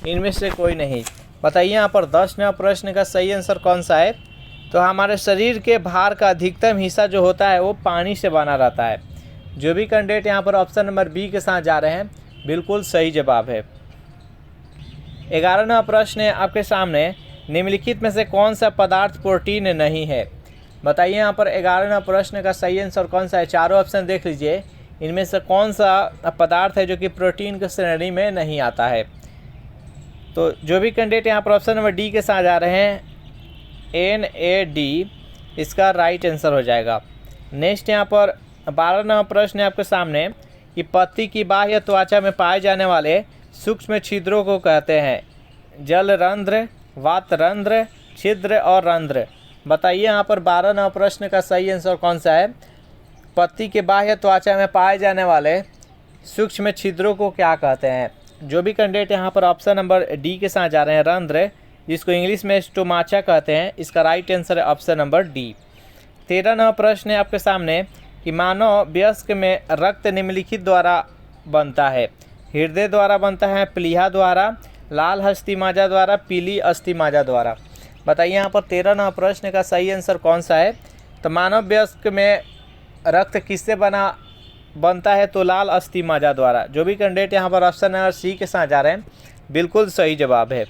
इनमें से कोई नहीं। बताइए यहाँ पर 10वां प्रश्न का सही आंसर कौन सा है? तो हमारे शरीर के भार का अधिकतम हिस्सा जो होता है वो पानी से बना रहता है। जो भी कैंडिडेट यहाँ पर ऑप्शन नंबर बी के साथ जा रहे हैं, बिल्कुल सही जवाब है। 11वां प्रश्न है आपके सामने। निम्नलिखित में से कौन सा पदार्थ प्रोटीन नहीं है? बताइए यहाँ पर 11वां प्रश्न का सही आंसर कौन सा है? चारों ऑप्शन देख लीजिए, इनमें से कौन सा पदार्थ है जो कि प्रोटीन की श्रेणी में नहीं आता है? तो जो भी कैंडिडेट यहाँ पर ऑप्शन नंबर डी के साथ जा रहे हैं, NAD, इसका राइट आंसर हो जाएगा। नेक्स्ट यहाँ पर 12वां प्रश्न है आपके सामने कि पत्ती की बाह्य त्वचा में पाए जाने वाले सूक्ष्म छिद्रों को कहते हैं? जलरंध्र, वातरंध्र, छिद्र और रंध्र। बताइए यहाँ पर 12वां प्रश्न का सही आंसर कौन सा है? पत्ती के बाह्य त्वचा में पाए जाने वाले सूक्ष्म छिद्रों को क्या कहते हैं? जो भी कैंडिडेट यहाँ पर ऑप्शन नंबर डी के साथ जा रहे हैं, रंध्र, जिसको इंग्लिश में स्टोमाचा कहते हैं, इसका राइट आंसर है ऑप्शन नंबर डी। 13वां प्रश्न है आपके सामने कि मानव वयस्क में रक्त निम्नलिखित द्वारा बनता है? हृदय द्वारा बनता है, प्लीहा द्वारा, लाल अस्थि-मज्जा द्वारा, पीली अस्थि-मज्जा द्वारा। बताइए यहाँ पर 13वां प्रश्न का सही आंसर कौन सा है? तो मानव वयस्क में रक्त किससे बनता है? तो लाल अस्थि-मज्जा द्वारा। जो भी कैंडिडेट यहाँ पर ऑप्शन नंबर सी के साथ जा रहे हैं, बिल्कुल सही जवाब है।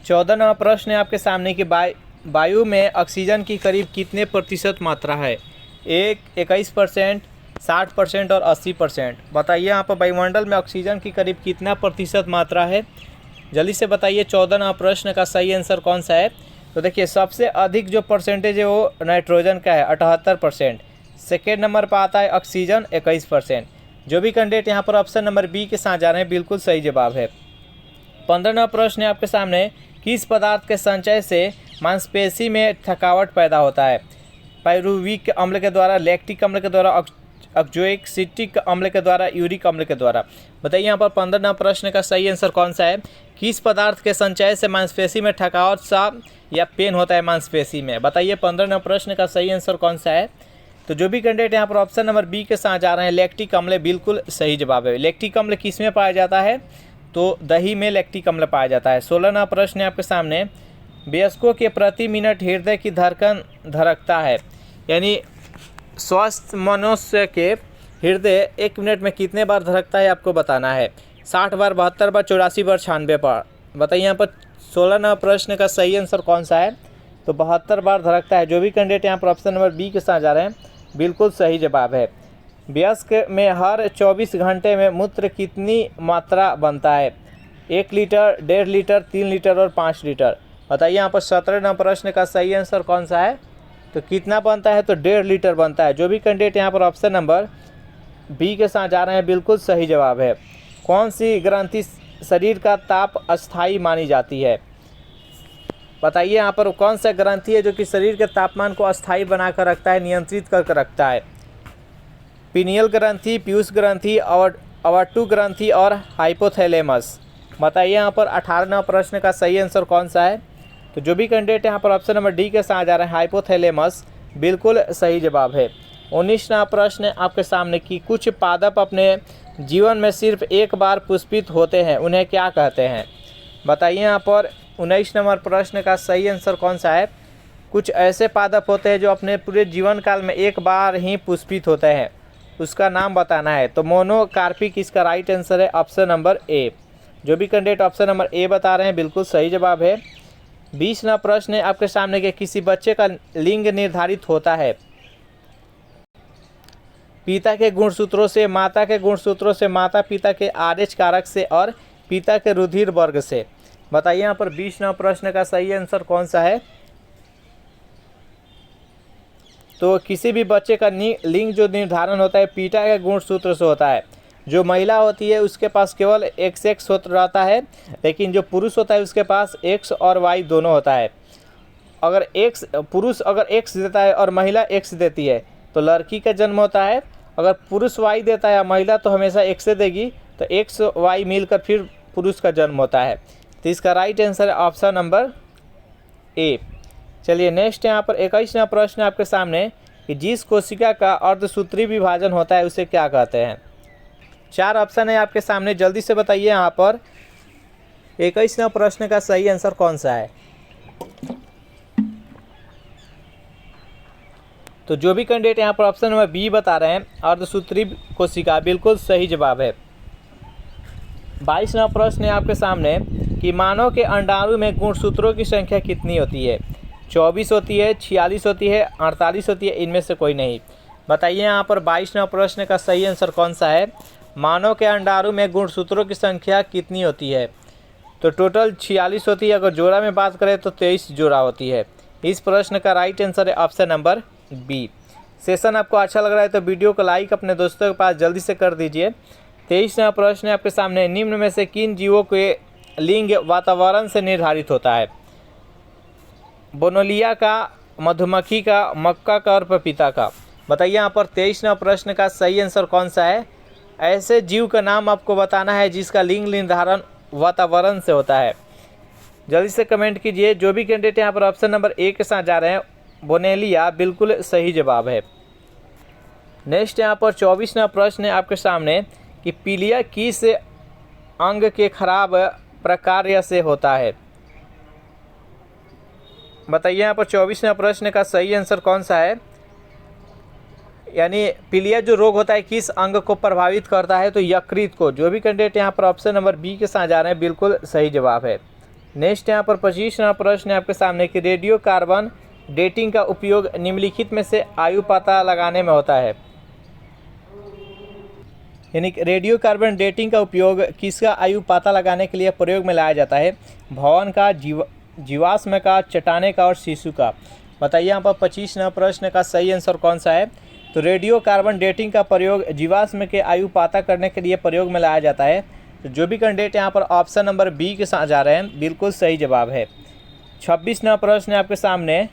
14वां प्रश्न है आपके सामने कि वायु में ऑक्सीजन की करीब कितने प्रतिशत मात्रा है? 21%, 60% और 80%। बताइए यहाँ पर वायुमंडल में ऑक्सीजन की करीब कितना प्रतिशत मात्रा है? जल्दी से बताइए 14वां प्रश्न का सही आंसर कौन सा है? तो देखिए सबसे अधिक जो परसेंटेज है वो नाइट्रोजन का है, 78%। सेकेंड नंबर पर आता है ऑक्सीजन, 21%। जो भी कैंडिडेट यहाँ पर ऑप्शन नंबर बी के साथ जा रहे हैं, बिल्कुल सही जवाब है। 15वां प्रश्न है आपके सामने, किस पदार्थ के संचय से मांसपेशी में थकावट पैदा होता है? पायरुविक अम्ल के द्वारा, लैक्टिक अम्ल के द्वारा, ऑक्जेलिक सिट्रिक अम्ल के द्वारा, यूरिक अम्ल के द्वारा। बताइए यहाँ पर 15वां प्रश्न का सही आंसर कौन सा है? किस पदार्थ के संचय से मांसपेशी में थकावट सा या पेन होता है मांसपेशी में? बताइए 15वां प्रश्न का सही आंसर कौन सा है? तो जो भी कैंडिडेट यहाँ पर ऑप्शन नंबर बी के साथ जा रहे हैं, लैक्टिक अम्ल, बिल्कुल सही जवाब है। लैक्टिक अम्ल किस में पाया जाता है? तो दही में लैक्टिक अम्ल पाया जाता है। 16वां प्रश्न है आपके सामने, वयस्कों के प्रति मिनट हृदय की धड़कन धड़कता है? यानी स्वस्थ मनुष्य के हृदय 1 मिनट में कितने बार धड़कता है आपको बताना है? 60 बार, 72 बार, 84 बार, 96 बार। बताइए यहाँ पर 16वां प्रश्न का सही आंसर कौन सा है? तो 72 बार धड़कता है। जो भी कैंडिडेट यहाँ पर ऑप्शन नंबर बी के साथ जा रहे हैं, बिल्कुल सही जवाब है। वयस्क में हर 24 घंटे में मूत्र कितनी मात्रा बनता है? 1 लीटर, 1.5 लीटर, 3 लीटर और 5 लीटर। बताइए यहाँ पर 17वां प्रश्न का सही आंसर कौन सा है? तो कितना बनता है? तो 1.5 लीटर बनता है। जो भी कैंडिडेट यहाँ पर ऑप्शन नंबर बी के साथ जा रहे हैं, बिल्कुल सही जवाब है। कौन सी ग्रंथि शरीर का ताप अस्थायी मानी जाती है? बताइए यहाँ पर कौन सा ग्रंथि है जो कि शरीर के तापमान को अस्थायी बनाकर रखता है, नियंत्रित करके रखता है? पीनियल ग्रंथि, पीयूष ग्रंथि, अवाट्टू ग्रंथि और हाइपोथैलेमस। बताइए यहाँ पर 18वां प्रश्न का सही आंसर कौन सा है? तो जो भी कैंडिडेट यहाँ पर ऑप्शन नंबर डी के साथ जा रहे हैं, हाइपोथैलेमस, बिल्कुल सही जवाब है। 19वां प्रश्न आपके सामने कि कुछ पादप अपने जीवन में सिर्फ एक बार पुष्पित होते हैं, उन्हें क्या कहते हैं? बताइए यहाँ पर 19 नंबर प्रश्न का सही आंसर कौन सा है? कुछ ऐसे पादप होते हैं जो अपने पूरे जीवन काल में एक बार ही पुष्पित होते हैं, उसका नाम बताना है। तो मोनोकार्पिक इसका राइट आंसर है ऑप्शन नंबर ए। जो भी कैंडिडेट ऑप्शन नंबर ए बता रहे हैं बिल्कुल सही जवाब है। 20वां प्रश्न है आपके सामने कि किसी बच्चे का लिंग निर्धारित होता है पिता के गुणसूत्रों से, माता के गुणसूत्रों से, माता पिता के RH कारक से और पिता के रुधिर वर्ग से। बताइए यहाँ पर 20वां प्रश्न का सही आंसर कौन सा है। तो किसी भी बच्चे का लिंग जो निर्धारण होता है पिता के गुणसूत्र से होता है। जो महिला होती है उसके पास केवल XX रहता है, लेकिन जो पुरुष होता है उसके पास X और Y दोनों होता है। अगर पुरुष अगर X देता है और महिला X देती है तो लड़की का जन्म होता है। अगर पुरुष Y देता है महिला तो हमेशा X देगी, तो X Y मिलकर फिर पुरुष का जन्म होता है। तो इसका राइट आंसर है ऑप्शन नंबर ए। चलिए नेक्स्ट यहाँ पर 21वां प्रश्न आपके सामने कि जिस कोशिका का अर्धसूत्री विभाजन होता है उसे क्या कहते हैं। 4 ऑप्शन है आपके सामने, जल्दी से बताइए यहाँ पर 21वां प्रश्न का सही आंसर कौन सा है। तो जो भी कैंडिडेट यहाँ पर ऑप्शन नंबर बी बता रहे हैं अर्धसूत्री कोशिका, बिल्कुल सही जवाब है। 22वां प्रश्न है आपके सामने कि मानव के अंडाणु में गुणसूत्रों की संख्या कितनी होती है। 24 होती है, 46 होती है, 48 होती है, इनमें से कोई नहीं। बताइए यहाँ पर 22वां प्रश्न का सही आंसर कौन सा है। मानव के अंडाणु में गुणसूत्रों की संख्या कितनी होती है। तो टोटल 46 होती है, अगर जोड़ा में बात करें तो 23 जोड़ा होती है। इस प्रश्न का राइट आंसर है ऑप्शन नंबर बी। सेशन आपको अच्छा लग रहा है तो वीडियो को लाइक अपने दोस्तों के पास जल्दी से कर दीजिए। 23वां प्रश्न है आपके सामने, निम्न में से किन जीवों के लिंग वातावरण से निर्धारित होता है। बोनोलिया का, मधुमक्खी का, मक्का का और पपीता का। बताइए यहाँ पर 23वां प्रश्न का सही आंसर कौन सा है। ऐसे जीव का नाम आपको बताना है जिसका लिंग निर्धारण वातावरण से होता है। जल्दी से कमेंट कीजिए। जो भी कैंडिडेट यहाँ पर ऑप्शन नंबर ए के साथ जा रहे हैं बोनेलिया, बिल्कुल सही जवाब है। नेक्स्ट यहाँ पर 24वां प्रश्न है आपके सामने कि पीलिया किस अंग के खराब प्रकार से होता है। बताइए यहाँ पर 24वां प्रश्न का सही आंसर कौन सा है। यानी पीलिया जो रोग होता है किस अंग को प्रभावित करता है, तो यकृत को। जो भी कैंडिडेट यहाँ पर ऑप्शन नंबर बी के साथ जा रहे हैं बिल्कुल सही जवाब है। नेक्स्ट यहाँ पर 25वां प्रश्न है आपके सामने कि रेडियो कार्बन डेटिंग का उपयोग निम्नलिखित में से आयु पता लगाने में होता है। यानी रेडियो कार्बन डेटिंग का उपयोग किसका आयु पता लगाने के लिए प्रयोग में लाया जाता है। भवन का, जीवाश्म का, चट्टाने का और शिशु का। बताइए यहाँ पर 25वां प्रश्न का सही आंसर कौन सा है। तो रेडियो कार्बन डेटिंग का प्रयोग जीवाश्म के आयु पता करने के लिए प्रयोग में लाया जाता है। तो जो भी कैंडिडेट यहाँ पर ऑप्शन नंबर बी के साथ जा रहे हैं बिल्कुल सही जवाब है। 26वां प्रश्न है आपके सामने,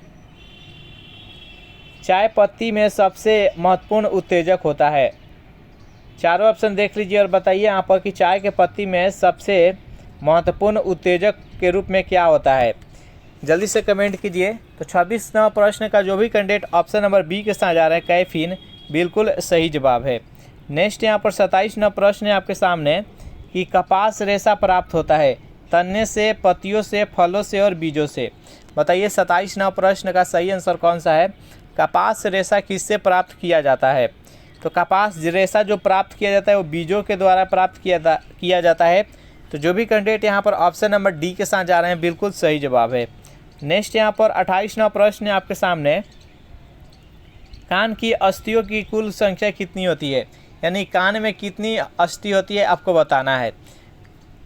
चाय पत्ती में सबसे महत्वपूर्ण उत्तेजक होता है। चारों ऑप्शन देख लीजिए और बताइए यहाँ पर कि चाय के पत्ती में सबसे महत्वपूर्ण उत्तेजक के रूप में क्या होता है। जल्दी से कमेंट कीजिए। तो 26वां प्रश्न का जो भी कैंडिडेट ऑप्शन नंबर बी के साथ जा रहे हैं कैफीन, बिल्कुल सही जवाब है। नेक्स्ट यहाँ पर 27वां प्रश्न है आपके सामने कि कपास रेशा प्राप्त होता है तने से, पत्तियों से, फलों से और बीजों से। बताइए 27वां प्रश्न का सही आंसर कौन सा है। कपास रेशा किससे प्राप्त किया जाता है। तो कपास रेशा जो प्राप्त किया जाता है वो बीजों के द्वारा प्राप्त किया जाता है। तो जो भी कैंडिडेट यहाँ पर ऑप्शन नंबर डी के साथ जा रहे हैं बिल्कुल सही जवाब है। नेक्स्ट यहाँ पर 28वां प्रश्न है आपके सामने, कान की अस्थियों की कुल संख्या कितनी होती है। यानी कान में कितनी अस्थि होती है आपको बताना है।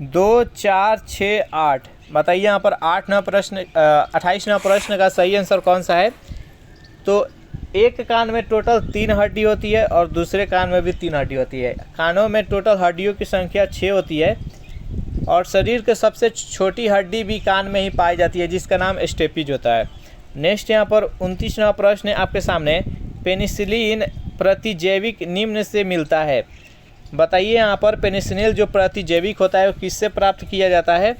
2, 4, 6, 8। बताइए यहाँ पर 28वां प्रश्न का सही आंसर कौन सा है। तो एक कान में टोटल 3 हड्डी होती है और दूसरे कान में भी 3 हड्डी होती है। कानों में टोटल हड्डियों की संख्या 6 होती है और शरीर के सबसे छोटी हड्डी भी कान में ही पाई जाती है जिसका नाम स्टेपिज होता है। नेक्स्ट यहाँ पर 29वां प्रश्न है आपके सामने, पेनिसिलिन प्रतिजैविक निम्न से मिलता है। बताइए यहाँ पर पेनिसिलिन जो प्रतिजैविक होता है वो किससे प्राप्त किया जाता है।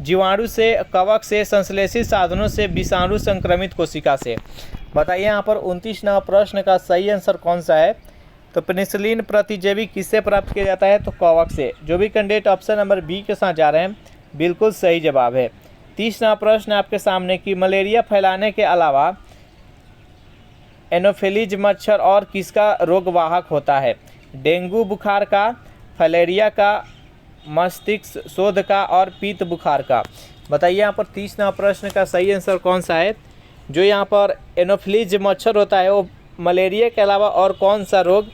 जीवाणु से, कवक से, संश्लेषित साधनों से, विषाणु संक्रमित कोशिका से। बताइए यहाँ पर 29वां प्रश्न का सही आंसर कौन सा है। तो पेनिसिलिन प्रतिजैविक किससे प्राप्त किया जाता है। तो कवक से। जो भी कैंडिडेट ऑप्शन नंबर बी के साथ जा रहे हैं बिल्कुल सही जवाब है। 30वां प्रश्न आपके सामने कि मलेरिया फैलाने के अलावा एनोफिलीज मच्छर और किसका रोगवाहक होता है? डेंगू बुखार का, फलेरिया का, मस्तिष्क शोध का और पीत बुखार का। बताइए यहाँ पर 30 नंबर प्रश्न का सही आंसर कौन सा है? जो यहाँ पर एनोफिलीज मच्छर होता है वो मलेरिया के अलावा और कौन सा रोग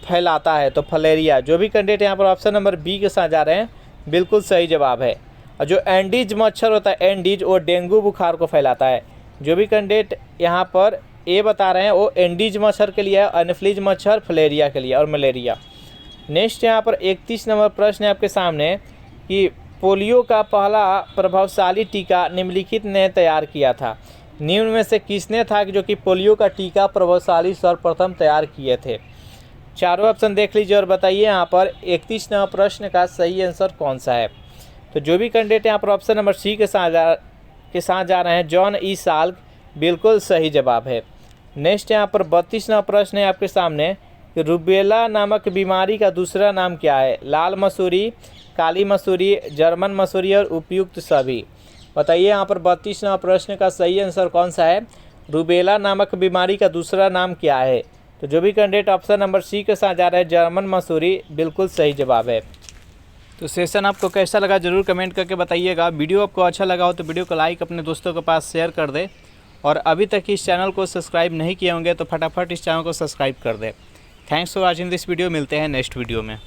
फैलाता है? तो फलेरिया। जो भी कैंडिडेट यहाँ पर ऑप्शन नंबर बी के साथ जा रहे हैं बिल्कुल सही जवाब है। और जो एंडीज मच्छर होता है, एंडीज, वो डेंगू बुखार को फैलाता है। जो भी कैंडिडेट यहाँ पर ए बता रहे हैं वो एंडीज मच्छर के लिए है, एनोफिलीज मच्छर फलेरिया के लिए और मलेरिया। नेक्स्ट यहाँ पर 31 नंबर प्रश्न है आपके सामने कि पोलियो का पहला प्रभावशाली टीका निम्नलिखित ने तैयार किया था। निम्न में से किसने था जो कि पोलियो का टीका प्रभावशाली सर्वप्रथम तैयार किए थे? चारों ऑप्शन देख लीजिए और बताइए यहाँ पर 31 नंबर प्रश्न का सही आंसर कौन सा है? तो जो भी कैंडिडेट यहाँ पर ऑप्शन नंबर सी के साथ जा रहे हैं, जॉन ई साल्क, बिल्कुल सही जवाब है। नेक्स्ट यहाँ पर 32 नंबर प्रश्न है आपके सामने कि रूबेला नामक बीमारी का दूसरा नाम क्या है? लाल मसूरी, काली मसूरी, जर्मन मसूरी और उपयुक्त सभी। बताइए यहाँ पर 32 नंबर प्रश्न का सही आंसर कौन सा है? रूबेला नामक बीमारी का दूसरा नाम क्या है? तो जो भी कैंडिडेट ऑप्शन नंबर सी के साथ जा रहे हैं, जर्मन मसूरी, बिल्कुल सही जवाब है। तो सेशन आपको कैसा लगा ज़रूर कमेंट करके बताइएगा। वीडियो आपको अच्छा लगा हो तो वीडियो को लाइक अपने दोस्तों के पास शेयर कर दे, और अभी तक इस चैनल को सब्सक्राइब नहीं किए होंगे तो फटाफट इस चैनल को सब्सक्राइब कर दे। Thanks for watching this video. मिलते हैं नेक्स्ट वीडियो में।